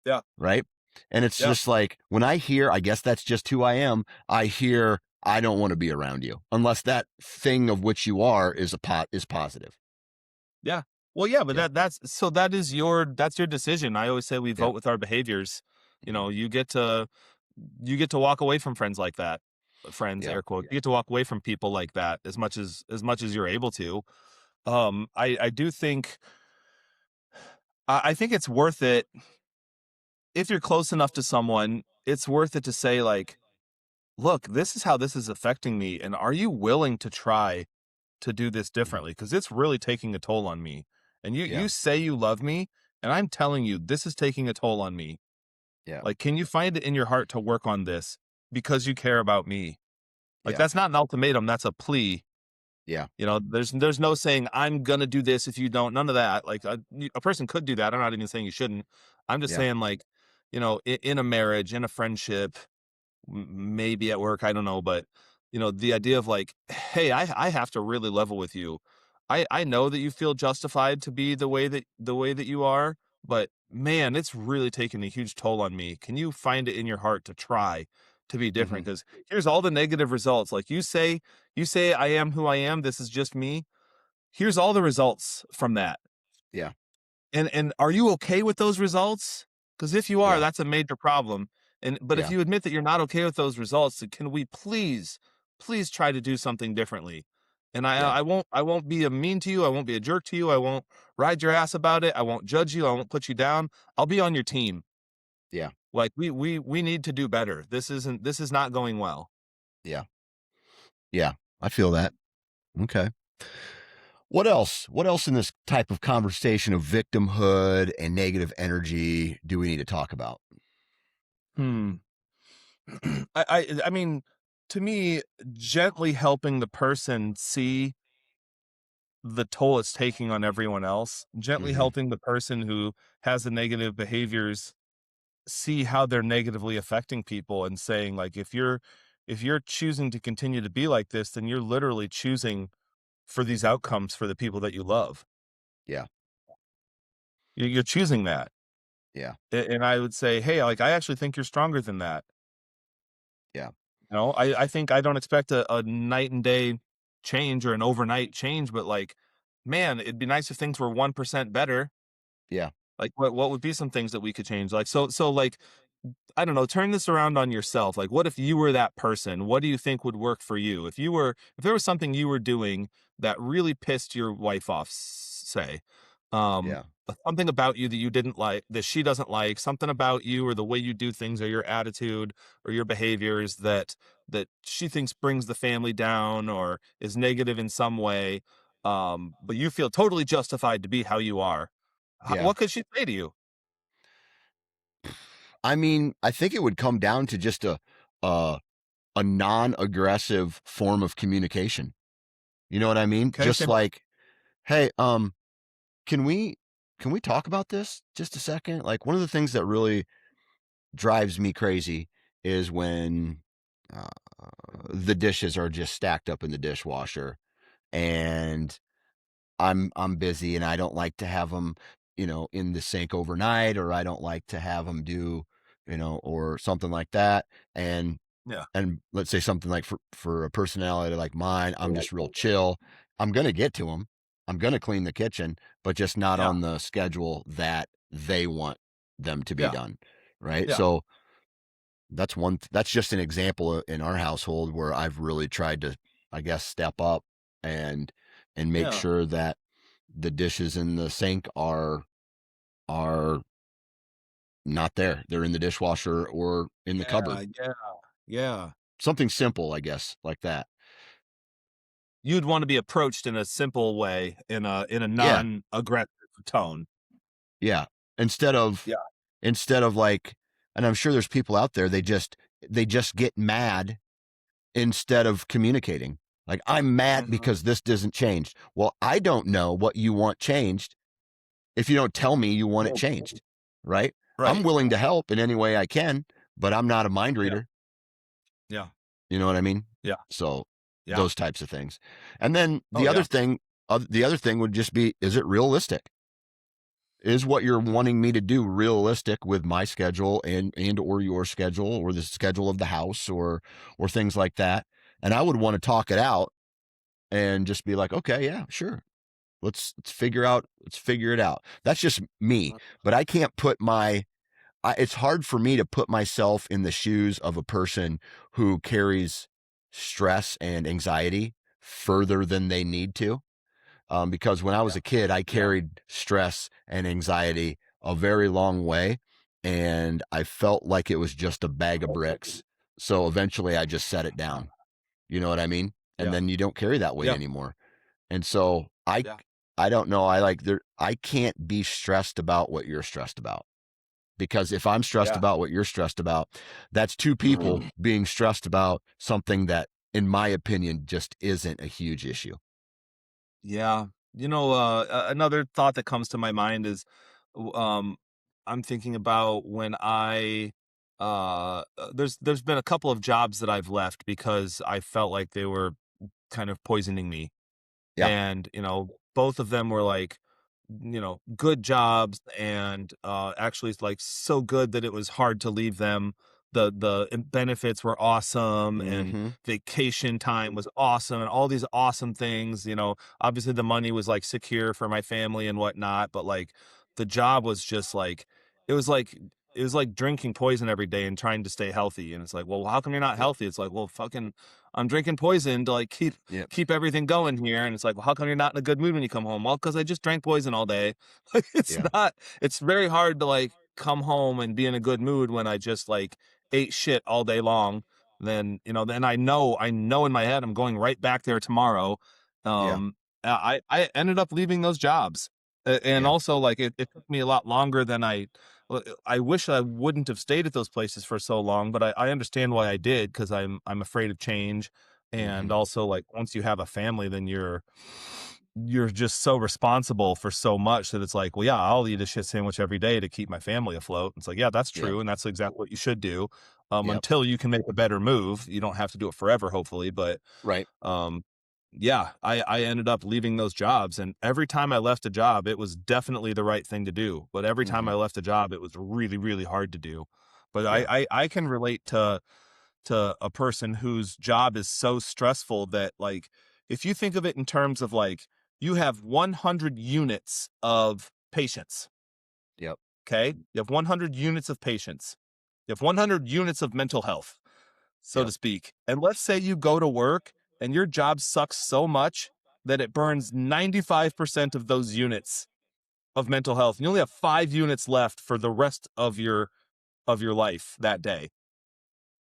yeah, Right. And it's yeah, just like, when I hear, I guess that's just who I am, I hear, I don't want to be around you unless that thing of which you are is positive. yeah. Well, yeah, but Yeah. that's your decision. I always say we Yeah. vote with our behaviors. Hmm. You get to walk away from friends like that. Friends, Yeah. air quote. You get to walk away from people like that as much as you're able to. I do think I think it's worth it if you're close enough to someone. It's worth it to say like, look, this is how this is affecting me, and are you willing to try to do this Mhm. differently? Because it's really taking a toll on me. And you Yeah. say you love me, and I'm telling you this is taking a toll on me. Yeah. Like, can you find it in your heart to work on this because you care about me? Like, Yeah. that's not an ultimatum, that's a plea. Yeah. You know, there's no saying, "I'm gonna do this if you don't." None of that. Like, a person could do that. I'm not even saying you shouldn't. I'm just Yeah. saying, like, in a marriage, in a friendship, maybe at work, I don't know, but the idea of like, hey, I have to really level with you. I know that you feel justified to be the way that you are, but man, it's really taken a huge toll on me. Can you find it in your heart to try to be Hmm. different? Because here's all the negative results. Like, you say I am who I am, this is just me. Here's all the results from that. Yeah. And are you okay with those results? Because if you are, Yeah. that's a major problem. But if Yeah. you admit that you're not okay with those results, then can we please try to do something differently? And I Yeah. I won't I won't be a mean to you. I won't be a jerk to you. I won't ride your ass about it. I won't judge you. I won't put you down. I'll be on your team. Yeah. Like, we need to do better. This is not going well. Yeah. Yeah. I feel that. Okay. What else? What else in this type of conversation of victimhood and negative energy do we need to talk about? Hmm. I mean, to me, gently helping the person see the toll it's taking on everyone else, gently Hmm. helping the person who has the negative behaviors see how they're negatively affecting people, and saying, like, if you're choosing to continue to be like this, then you're literally choosing for these outcomes for the people that you love. Yeah. You're choosing that. Yeah. And I would say, hey, like, I actually think you're stronger than that. Yeah. I think I don't expect a night and day change or an overnight change, but like, man, it'd be nice if things were 1% better. Yeah. Like, what would be some things that we could change? Like, so like, I don't know, turn this around on yourself. Like, what if you were that person? What do you think would work for you? If there was something you were doing that really pissed your wife off, say, Yeah. something about you that you didn't like, that she doesn't like, something about you or the way you do things or your attitude or your behaviors that she thinks brings the family down or is negative in some way. But you feel totally justified to be how you are. Yeah. What could she say to you? I mean, I think it would come down to just a a non-aggressive form of communication. You know what I mean? Okay, Just say like, hey, can we can we talk about this just a second? Like one of the things that really drives me crazy is when uh, the dishes are just stacked up in the dishwasher and I'm busy and I don't like to have them, in the sink overnight, or I don't like to have them do, or something like that. And yeah. and let's say something like for a personality like mine, I'm just real chill. I'm gonna get to them. I'm gonna clean the kitchen, but just not Yeah. on the schedule that they want them to be Yeah. done. Right. Yeah. So that's just an example in our household where I've really tried to, I guess, step up and make Yeah. sure that the dishes in the sink are not there. They're in the dishwasher or in the Yeah. cupboard. Yeah. Yeah. Something simple, I guess, like that. You'd want to be approached in a simple way, in a Yeah. non-aggressive tone. Yeah. Instead of Yeah. instead of like, and I'm sure there's people out there, they just get mad instead of communicating. Like, I'm mad Mhm. because this doesn't change. Well, I don't know what you want changed if you don't tell me you want it changed, right? I'm Right. willing to help in any way I can, but I'm not a mind Yeah. reader. Yeah. You know what I mean? Yeah. So Yeah. those types of things. And then Oh, yeah. the other thing would just be, is it realistic? Is what you're wanting me to do realistic with my schedule and or your schedule or the schedule of the house or things like that? And I would want to talk it out and just be like, okay, yeah, sure. Let's figure it out. That's just me, but I can't put it's hard for me to put myself in the shoes of a person who carries stress and anxiety further than they need to. Because when I was Yeah. a kid, I Yeah. carried stress and anxiety a very long way, and I felt like it was just a bag of bricks. So eventually I just set it down. You know what I mean? And Yeah. then you don't carry that weight Yeah. anymore. And so Yeah. I don't know. I can't be stressed about what you're stressed about. Because if I'm stressed Yeah. about what you're stressed about, that's two people being stressed about something that, in my opinion, just isn't a huge issue. Yeah. Another thought that comes to my mind is, w- um, I'm thinking about when there's been a couple of jobs that I've left because I felt like they were kind of poisoning me. Yeah. And both of them were like, good jobs, and actually it's like so good that it was hard to leave them. The benefits were awesome, and Mm-hmm. vacation time was awesome, and all these awesome things. Obviously the money was like secure for my family and whatnot, but like the job was just like, it was like it was like drinking poison every day and trying to stay healthy. And it's like, well, how come you're not Yep. healthy? It's like, well, fucking, I'm drinking poison to like keep Yep. keep everything going here. And it's like, well, how come you're not in a good mood when you come home? Well, because I just drank poison all day. Like, Yeah. it's very hard to like come home and be in a good mood when I just like ate shit all day long. Then I know in my head I'm going right back there tomorrow. Yeah. I ended up leaving those jobs. And Yeah. also like it took me a lot longer than I wish I wouldn't have stayed at those places for so long, but I understand why I did, because I'm afraid of change. Mm-hmm. And also, like, once you have a family, then you're just so responsible for so much that it's like, well, yeah, I'll eat a shit sandwich every day to keep my family afloat. It's like, yeah, that's Yep. true, and that's exactly what you should do, Yep. until you can make a better move. You don't have to do it forever, hopefully, but Right. um, yeah, I ended up leaving those jobs, and every time I left a job, it was definitely the right thing to do. But every time Mm-hmm. I left a job, it was really, really hard to do. But Yeah. I can relate to a person whose job is so stressful that, like, if you think of it in terms of like, you have 100 units of patience. Yep. Okay, you have 100 units of patience. You have 100 units of mental health, so to Yep. speak. And let's say you go to work and your job sucks so much that it burns 95% of those units of mental health. And you only have 5 units left for the rest of your life that day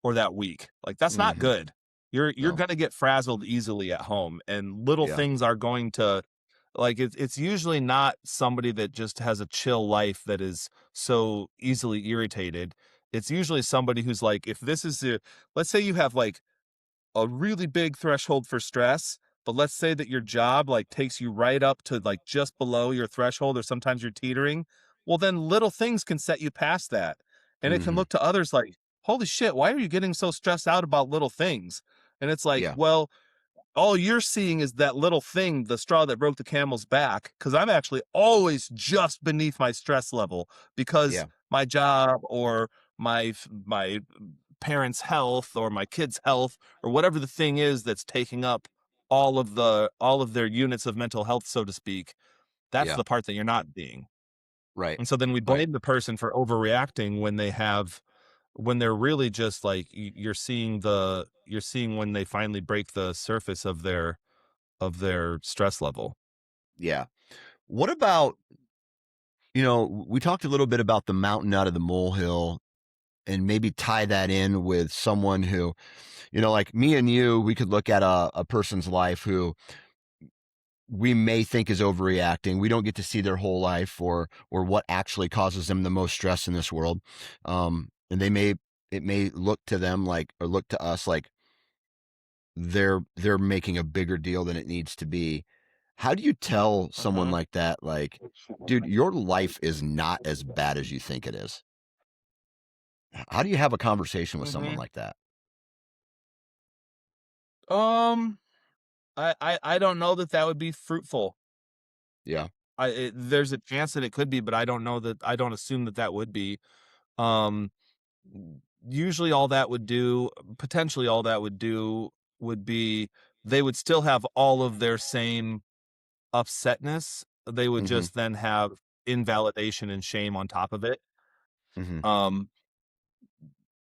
or that week. Like, that's not Mm-hmm. good. You're No. gonna get frazzled easily at home, and little Yeah. things are going to, like, it's usually not somebody that just has a chill life that is so easily irritated. It's usually somebody who's like, if this is the let's say you have like a really big threshold for stress, but let's say that your job like takes you right up to like just below your threshold, or sometimes you're teetering. Well, then little things can set you past that. And it can Mm-hmm. look to others like, holy shit, why are you getting so stressed out about little things? And it's like, Yeah. well, all you're seeing is that little thing, the straw that broke the camel's back, because I'm actually always just beneath my stress level, because Yeah. my job, or my parents' health, or my kids' health, or whatever the thing is that's taking up all of their units of mental health, so to speak. That's Yeah. the part that you're not seeing. Right. And so then we Right. blame the person for overreacting when they're really just like, you're seeing when they finally break the surface of their stress level. Yeah. What about, we talked a little bit about the mountain out of the molehill, and maybe tie that in with someone who, like me and you, we could look at a person's life who we may think is overreacting. We don't get to see their whole life, or what actually causes them the most stress in this world. And it may look to them like, or look to us like, they're making a bigger deal than it needs to be. How do you tell someone Mhm. like that, like, dude, your life is not as bad as you think it is? How do you have a conversation with someone Mhm. like that? Um, I don't know that that would be fruitful. Yeah. There's a chance that it could be, but I don't assume that that would be. Um, Usually potentially all that would do would be, they would still have all of their same upsetness. They would Mm-hmm. just then have invalidation and shame on top of it. Mm-hmm. Um,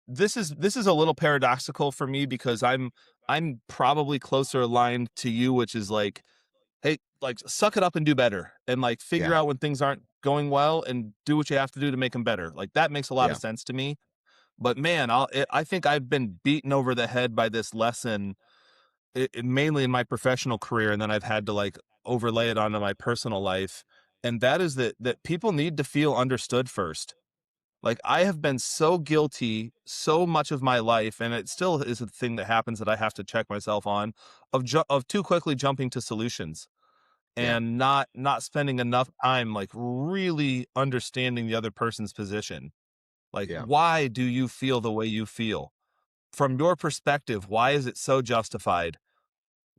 this is a little paradoxical for me, because I'm probably closer aligned to you, which is like, hey, like, suck it up and do better, and like figure Yeah. out when things aren't going well and do what you have to do to make them better. Like, that makes a lot of Yeah. sense to me. But man, I think I've been beaten over the head by this lesson, mainly in my professional career, and then I've had to like overlay it onto my personal life. And that is that people need to feel understood first. Like, I have been so guilty so much of my life, and it still is a thing that happens that I have to check myself on, of too quickly jumping to solutions Yeah. and not spending enough time, like, really understanding the other person's position. Like, Yeah. why do you feel the way you feel? From your perspective, why is it so justified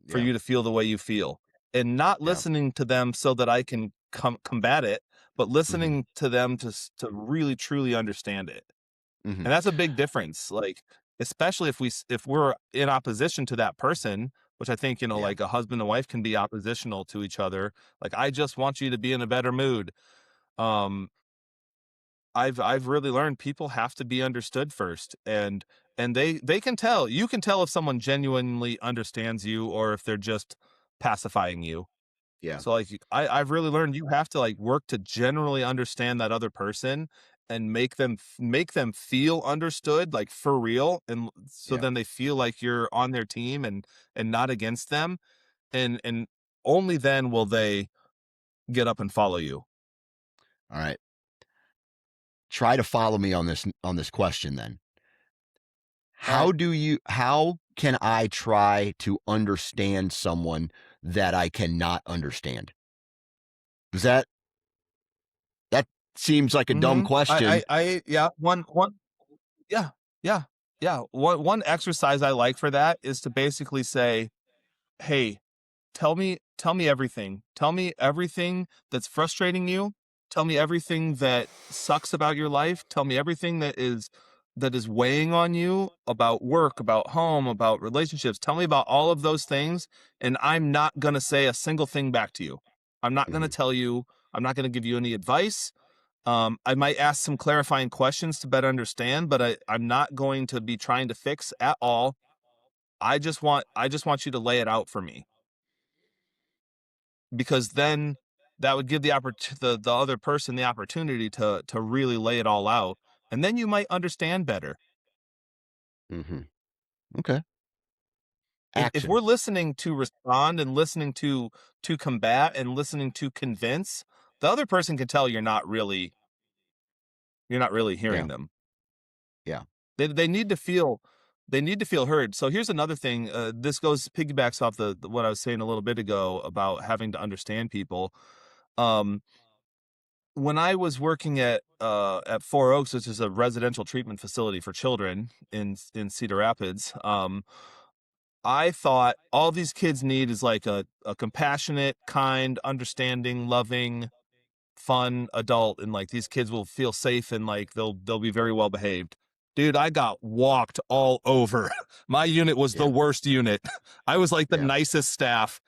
for Yeah. you to feel the way you feel? And not Yeah. listening to them so that I can combat it, but Hmm. listening to them to really truly understand it. Hmm. And that's a big difference. Like, especially if we're in opposition to that person, which I think, Yeah. like a husband and wife can be oppositional to each other. Like, I just want you to be in a better mood. Um, I've really learned people have to be understood first, and they can tell. You can tell if someone genuinely understands you or if they're just pacifying you. Yeah. So, like, I've really learned you have to, like, work to generally understand that other person and make them feel understood, like, for real, and so Yeah. then they feel like you're on their team and not against them, and only then will they get up and follow you. All right. Try to follow me on this question then. All right. How can I try to understand someone that I cannot understand? Does that seems like a dumb Mhm. question. Yeah, one yeah, yeah, yeah. One exercise I like for that is to basically say, "Hey, tell me everything. Tell me everything that's frustrating you. Tell me everything that sucks about your life. Tell me everything that is weighing on you about work, about home, about relationships. Tell me about all of those things, and I'm not going to say a single thing back to you. I'm not going to Hmm. tell you, I'm not going to give you any advice. I might ask some clarifying questions to better understand, but I'm not going to be trying to fix at all. I just want you to lay it out for me, because then that would give the other person the opportunity to really lay it all out, and then you might understand better. Hmm. Okay. If Action. we're listening to respond and listening to combat and listening to convince, the other person can tell you're not really Yeah. hearing them. Yeah. They need to feel heard. So here's another thing. This goes piggybacks off what I was saying a little bit ago about having to understand people. Um, when I was working at Four Oaks, which is a residential treatment facility for children in Cedar Rapids, I thought all these kids need is like a compassionate, kind, understanding, loving, fun adult, and like these kids will feel safe and like they'll be very well behaved. Dude, I got walked all over. My unit was the Yeah. worst unit. I was like the Yeah. nicest staff,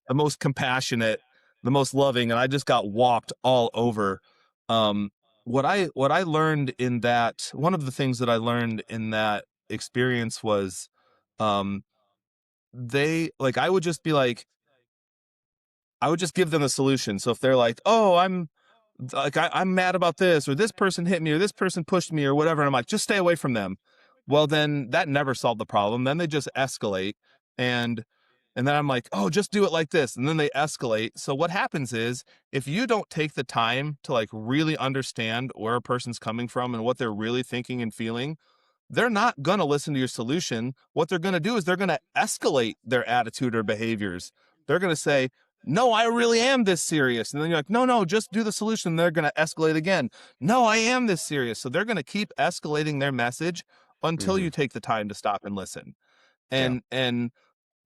the most compassionate, the most loving, and I just got walked all over. Um, what I learned in that, one of the things that I learned in that experience was, um, they like I would just give them a solution. So if they're like, "Oh, I'm mad about this, or this person hit me, or this person pushed me, or whatever," and I'm like, "Just stay away from them." Well, then that never solved the problem. Then they just escalate, and and then I'm like, "Oh, just do it like this," and then they escalate. So what happens is, if you don't take the time to like really understand where a person's coming from and what they're really thinking and feeling, they're not going to listen to your solution. What they're going to do is they're going to escalate their attitude or behaviors. They're going to say, "No, I really am this serious." And then you're like, "No, no, just do the solution." They're going to escalate again. "No, I am this serious." So they're going to keep escalating their message until Hmm. you take the time to stop and listen. Yeah. And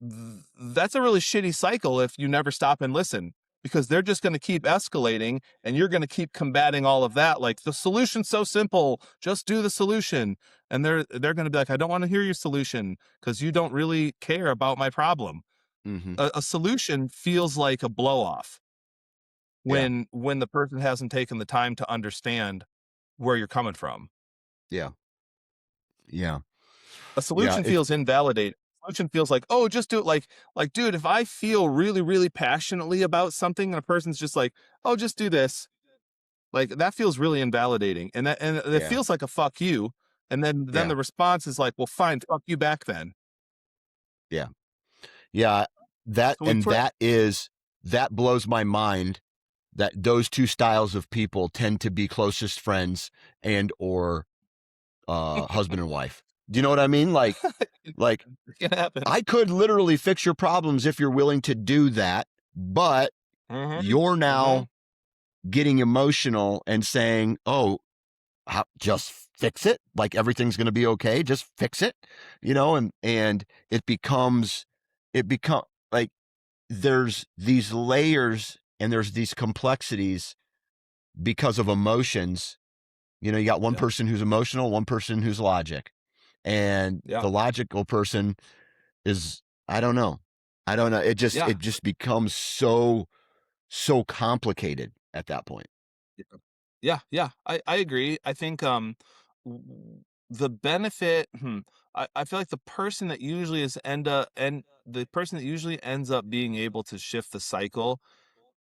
that's a really shitty cycle if you never stop and listen, because they're just going to keep escalating and you're going to keep combating all of that, like, the solution's so simple, just do the solution. And they're going to be like, "I don't want to hear your solution because you don't really care about my problem." Hmm. A solution feels like a blow off Yeah. when the person hasn't taken the time to understand where you're coming from. Yeah. Yeah. A Yeah. solution It's feels invalidating. Solution feels like, "Oh, just do it." Like, dude, if I feel really, really passionately about something and a person's just like, "Oh, just do this," like, that feels really invalidating. And it yeah. feels like a fuck you. And then Yeah. the response is like, "Well, fine, fuck you back then." Yeah. Yeah. That So we and put that blows my mind that those two styles of people tend to be closest friends and or husband and wife. Do you know what I mean? Like It can happen. I could literally fix your problems if you're willing to do that, but Mm-hmm. you're Mm-hmm. now getting emotional and saying, "Oh, just fix it. Like everything's going to be okay. Just fix it," and it become like there's these layers and there's these complexities because of emotions. You got one Yeah. person who's emotional, one person who's logic, and Yeah. the logical person is I don't know. Yeah. It just becomes so complicated at that point. Yeah, yeah, I agree. I think w- the benefit I feel like the person that usually ends up being able to shift the cycle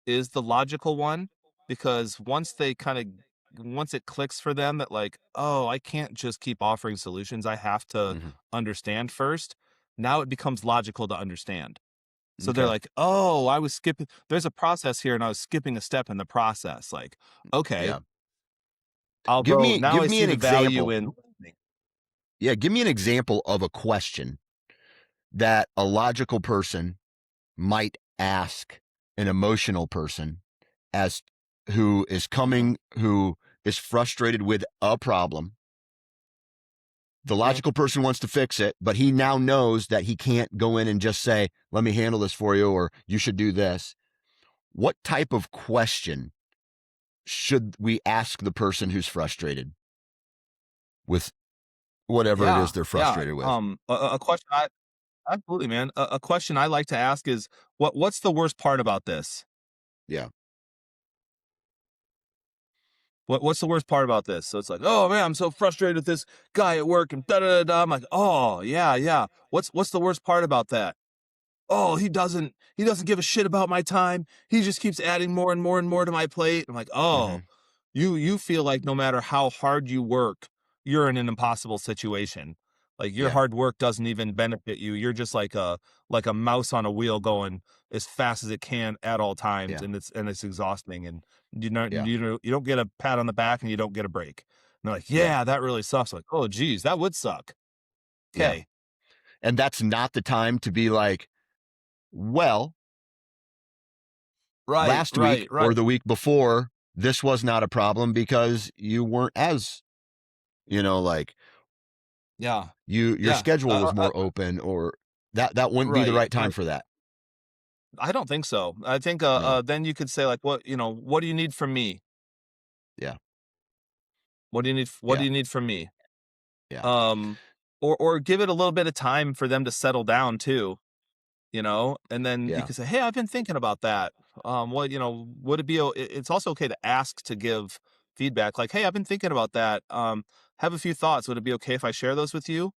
is the logical one, because once it clicks for them that like, oh, I can't just keep offering solutions. I have to Hmm. understand first. Now it becomes logical to understand. So they're Okay. like, "Oh, I was skipping there's a process here and I was skipping a step in the process." Like, "Okay, Yeah. I'll Give go me now give I me see an the value example. in." Yeah, give me an example of a question that a logical person might ask an emotional person as Mhm, who is frustrated with a problem. The mhm. logical person wants to fix it, but he now knows that he can't go in and just say, "Let me handle this for you," or "You should do this." What type of question should we ask the person who's frustrated with whatever it is Yeah, they're yeah, frustrated with? a question I absolutely, man. A question I like to ask is, what's the worst part about this? Yeah. What's the worst part about this? So it's like, "Oh, man, I'm so frustrated with this guy at work and da da da da." I'm like, "Oh, yeah, yeah. What's the worst part about that?" "Oh, he doesn't give a shit about my time. He just keeps adding more and more and more to my plate." I'm like, "Oh, Hmm. you feel like no matter how hard you work, you're in an impossible situation. Like your Yeah. hard work doesn't even benefit you. You're just like a mouse on a wheel going as fast as it can at all times, Yeah. and it's exhausting, and Yeah. you don't get a pat on the back and you don't get a break." And they're like, Yeah. "Yeah, that really sucks." Like, "Oh, geez, that would suck." Yeah. Okay. And that's not the time to be like, "Well, Right, last week right, right. or the week before, this was not a problem because you weren't as, like Yeah. your Yeah. schedule was more open," or that wouldn't be the Right, right time right. for that. I don't think so. I think, No. then you could say like, "What do you need from me? Yeah. What do Yeah. you need from me?" Yeah. Um, or give it a little bit of time for them to settle down too, and then you Yeah. can say, "Hey, I've been thinking about that. Would it be it's also okay to ask to give feedback like, "Hey, I've been thinking about that. Have a few thoughts. Would it be okay if I share those with you?"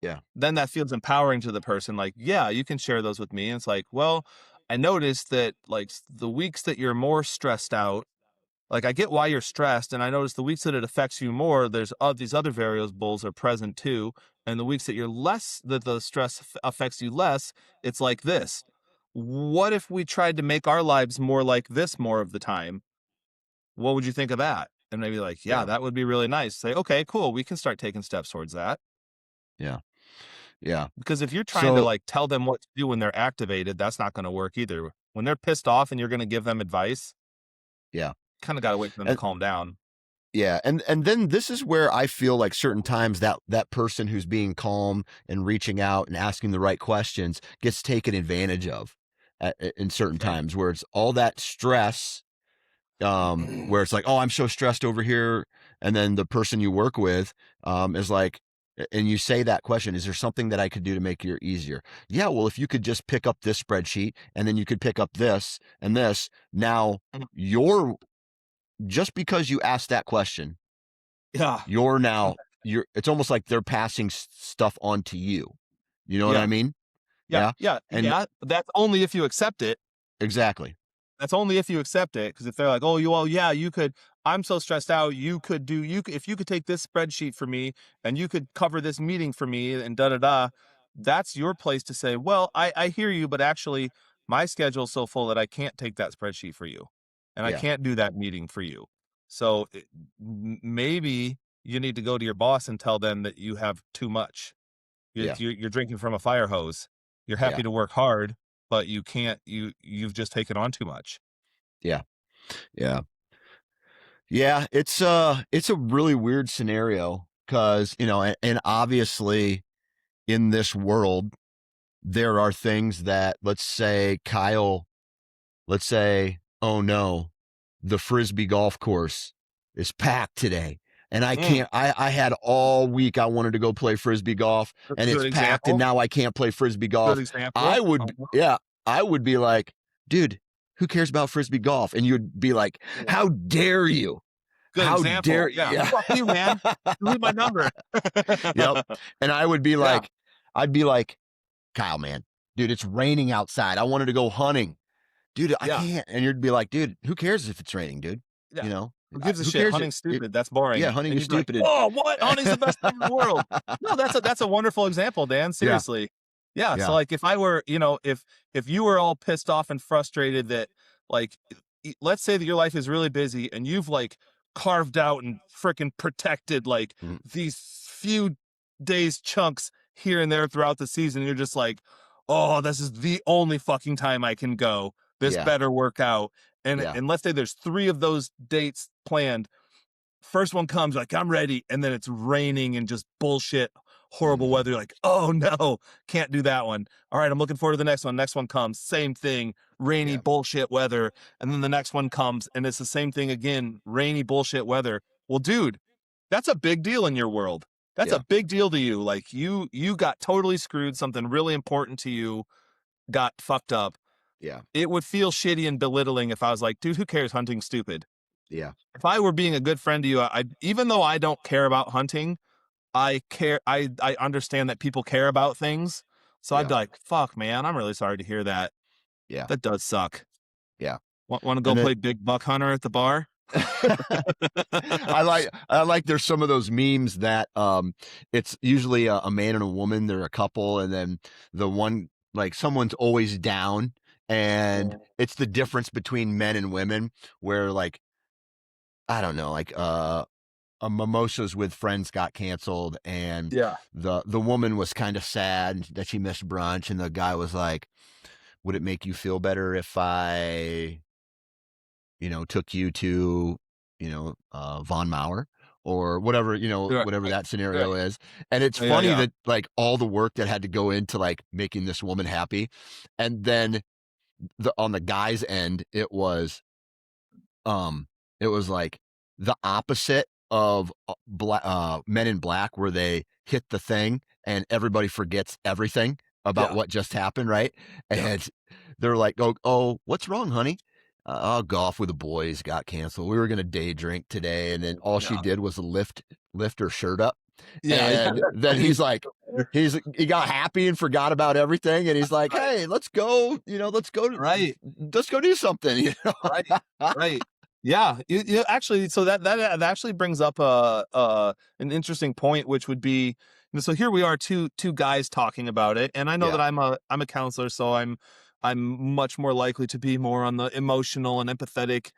Yeah. Then that feels empowering to the person, like, "Yeah, you can share those with me." And it's like, "Well, I noticed that like the weeks that you're more stressed out, like I get why you're stressed, and I notice the weeks that it affects you more, there's these other variables are present too, and the weeks that that the stress affects you less, it's like this. What if we tried to make our lives more like this more of the time? What would you think of that?" And maybe like, "Yeah, Yeah. that would be really nice." Say, "Okay, cool. We can start taking steps towards that." Yeah. Yeah. Because if you're trying to So, like tell them what to do when they're activated, that's not going to work either. When they're pissed off and you're going to give them advice, yeah. kind of got to wait for them to And calm down. yeah, and then this is where I feel like certain times that person who's being calm and reaching out and asking the right questions gets taken advantage of in certain Okay. times where it's all that stress, where it's like, "Oh, I'm so stressed over here," and then the person you work with is like, and you say that question, "Is there something that I could do to make your easier?" Yeah, well, if you could just pick up this spreadsheet and then you could pick up this and this, now you're just because you asked that question, Yeah. you're now you're it's almost like they're passing stuff on to you. You know what I Yeah. mean? Yeah. Yeah. Yeah. And Yeah. But that's only if you accept it. exactly. That's only if you accept it. Because if they're like, "Oh, yeah, you could, I'm so stressed out. If you could take this spreadsheet for me and you could cover this meeting for me and da da da," that's your place to say, "Well, I hear you, but actually my schedule's so full that I can't take that spreadsheet for you." and I Yeah. can't do that meeting for you. So maybe you need to go to your boss and tell them that you have too much. Yeah. You're drinking from a fire hose. You're Yeah. happy to work hard, but you can't. You've just taken on too much. Yeah. Yeah. Yeah. It's a really weird scenario because, and obviously in this world, there are things that, let's say, oh no, the Frisbee golf course is packed today. And I Mm, can't, I had all week I wanted to go play Frisbee golf and it's good packed and example. now I can't play Frisbee Good golf. example. Yeah, I would be like, dude, who cares about Frisbee golf? And you'd be like, Yeah. how dare you? Good How example. dare Yeah. you? Yeah. Fuck you, man. Delete my number. Yep. And I would be Yeah. like, I'd be like, Kyle, man, dude, it's raining outside. I wanted to go hunting. Dude, I Yeah. can't. And you'd be like, dude, who cares if it's raining, dude? Yeah. You know, Who gives a who shit? cares? Hunting's It stupid. That's yeah, boring. hunting And is you'd be like, stupid. "Whoa, what? Hunting's the best thing in the world." No, that's a wonderful example, Dan. Yeah, Seriously. Yeah. So yeah, like if I were, if you were all pissed off and frustrated that like let's say that your life is really busy and you've like carved out and freaking protected like mm, these few days chunks here and there throughout the season, you're just like, oh, this is the only fucking time I can go. This yeah, better work out. yeah, And let's say there's 3 of those dates planned. First one comes, like, I'm ready, and then it's raining and just bullshit, horrible mhm, weather. You're like, oh no, can't do that one. All right, I'm looking forward to the next one. Next one comes, same thing, rainy yeah, bullshit weather. And then the next one comes, and it's the same thing again, rainy bullshit weather. Well, dude, that's a big deal in your world. That's a yeah, big deal to you. Like you got totally screwed. Something really important to you got fucked up. yeah, It would feel shitty and belittling if I was like, dude, who cares? Hunting's stupid. yeah, If I were being a good friend to you, I even though I don't care about hunting, I care. I understand that people care about things. So I'd yeah, be like, "Fuck, man, I'm really sorry to hear that. yeah, That does suck. yeah. Want to go And then play big buck hunter at the bar?" I like there's some of those memes that it's usually a man and a woman, they're a couple, and then the one like someone's always down, and it's the difference between men and women where like I don't know, like a mimosas with friends got canceled and Yeah, the woman was kind of sad that she missed brunch and the guy was like, would it make you feel better if I took you to, Von Mauer or whatever, right, whatever that right. scenario is. And it's Yeah, funny yeah, that like all the work that had to go into like making this woman happy. And then on the guy's end, um, it was like the opposite of Men in Black, where they hit the thing and everybody forgets everything about yeah, what just happened, right? yeah, And they're like, "Oh, what's wrong, honey?" "Oh, golf with the boys got canceled. We were gonna day drink today, and then all she yeah, did was lift her shirt up." yeah, yeah. And then he's like, he got happy and forgot about everything, and he's like, Right, "Hey, let's go. right. Let's go do something." Right, right. Yeah, actually, so that actually brings up an interesting point, which would be, so here we are, two guys talking about it, and I know Yeah. that I'm a counselor, so I'm much more likely to be more on the emotional and empathetic,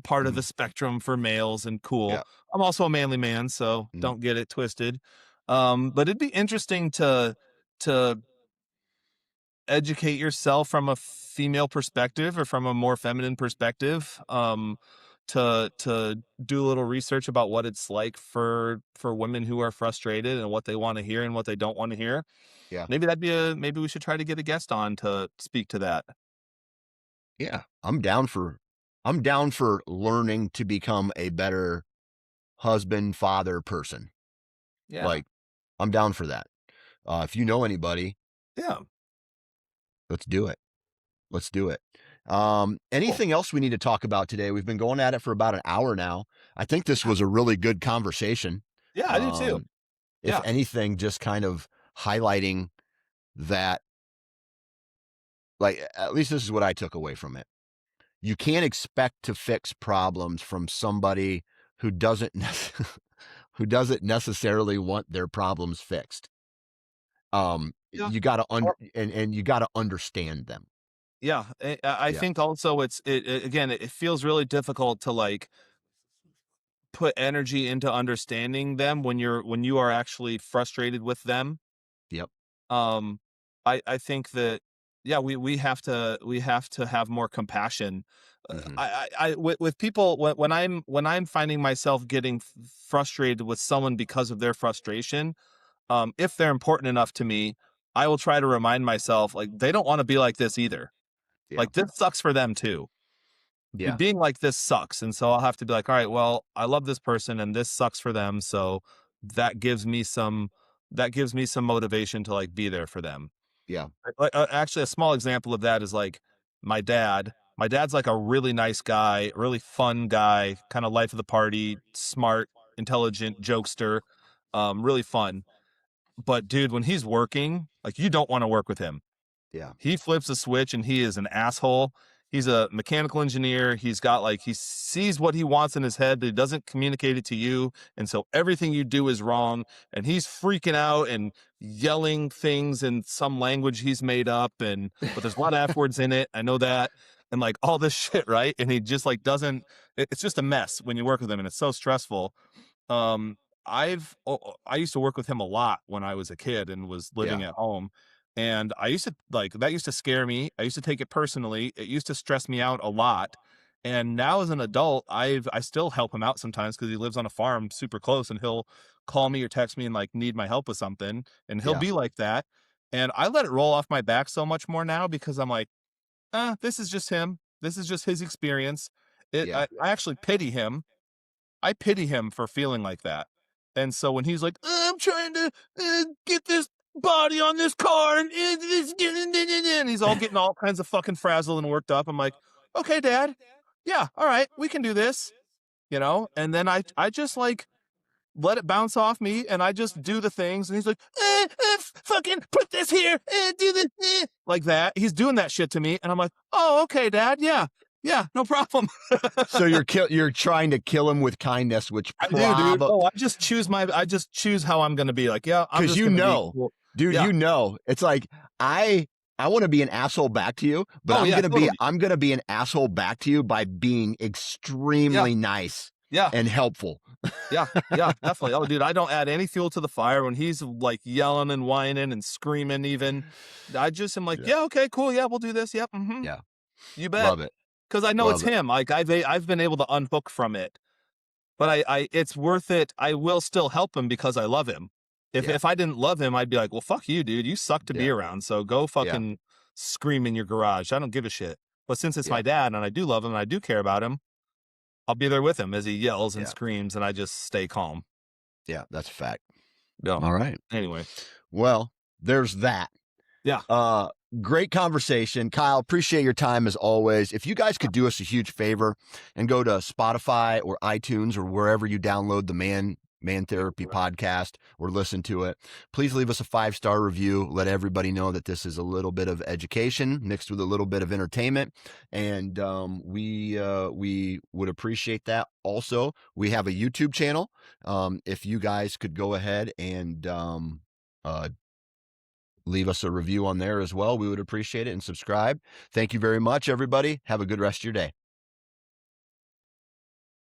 part of Mhm. the spectrum for males, and cool. Yeah. I'm also a manly man, so Mhm. don't get it twisted. But it'd be interesting to educate yourself from a female perspective or from a more feminine perspective, to do a little research about what it's like for women who are frustrated and what they want to hear and what they don't want to hear. Yeah. Maybe we should try to get a guest on to speak to that. Yeah. I'm down for learning to become a better husband, father, person. Yeah, Like, I'm down for that. If you know anybody, yeah, let's do it. Let's do it. cool. Anything else we need to talk about today? We've been going at it for about an hour now. I think this Yeah, was a really good conversation. yeah, I do too. Um, if Yeah, anything, just kind of highlighting that, like, at least this is what I took away from it. You can't expect to fix problems from somebody who doesn't who doesn't necessarily want their problems fixed. yeah. You got to Or and you got to understand them. Yeah, I Yeah. think also again, it feels really difficult to like put energy into understanding them when you are actually frustrated with them. Yep. Um, I think that yeah, we have to have more compassion. Hmm. With people when I'm finding myself getting frustrated with someone because of their frustration, if they're important enough to me, I will try to remind myself like they don't want to be like this either. Yeah. Like this sucks for them too. Yeah. Being like this sucks, and so I'll have to be like, all right, well, I love this person, and this sucks for them, so that gives me some motivation to like be there for them. Yeah. Actually, a small example of that is like my dad. My dad's like a really nice guy, really fun guy, kind of life of the party, smart, intelligent, jokester, really fun. But dude, when he's working, like you don't want to work with him. Yeah. He flips a switch and he is an asshole. He's a mechanical engineer. He's got like he sees what he wants in his head, but he doesn't communicate it to you. And so everything you do is wrong. And he's freaking out and yelling things in some language he's made up. And but there's a lot of F words in it. I know that. And like all this shit, right? And he just like doesn't it's just a mess when you work with him and it's so stressful. um, I used to work with him a lot when I was a kid and was living Yeah. at home. And I used to like that used to scare me. I used to take it personally. It used to stress me out a lot. And now as an adult, I still help him out sometimes because he lives on a farm super close and he'll call me or text me and like need my help with something. And he'll Yeah. be like that. And I let it roll off my back so much more now because I'm like, this is just him. This is just his experience. Yeah. I actually pity him. I pity him for feeling like that. And so when he's like, I'm trying to get this body on this car and he's all getting all kinds of fucking frazzled and worked up. I'm like, okay, dad. Yeah. All right. We can do this, And then I just like let it bounce off me and I just do the things. And he's like, fucking put this here and do this like that. He's doing that shit to me. And I'm like, oh, okay, dad. Yeah. Yeah. No problem. So you're trying to kill him with kindness, which I do, dude. probably Oh, I just choose how I'm gonna be. Like, yeah, I'm because just gonna be cool. dude, Yeah. it's like I want to be an asshole back to you, but Oh yeah, totally. I'm gonna be an asshole back to you by being Yeah, extremely nice yeah, and helpful. yeah, yeah, definitely. Oh, dude, I don't add any fuel to the fire when he's like yelling and whining and screaming. Even I just am like, Yeah. yeah, okay, cool, yeah, we'll do this. Yep, Yeah. you bet. Love it. Because I know it's Love it. him. Like I've been able to unhook from it. But I it's worth it. I will still help him because I love him. Yeah. If I didn't love him, I'd be like, well, fuck you, dude. You suck to be Yeah. around. So go Yeah. fucking scream in your garage. I don't give a shit. But since it's Yeah. my dad and I do love him and I do care about him, I'll be there with him as he yells and Yeah. screams and I just stay calm. Yeah. That's a fact. Yeah. All right. Anyway. Well, there's that. Yeah. Great conversation. Kyle, appreciate your time as always. If you guys could do us a huge favor and go to Spotify or iTunes or wherever you download the Man Therapy podcast or listen to it, please leave us a 5-star review. Let everybody know that this is a little bit of education mixed with a little bit of entertainment. And we would appreciate that. Also, we have a YouTube channel. If you guys could go ahead and leave us a review on there as well, we would appreciate it, and subscribe. Thank you very much, everybody. Have a good rest of your day.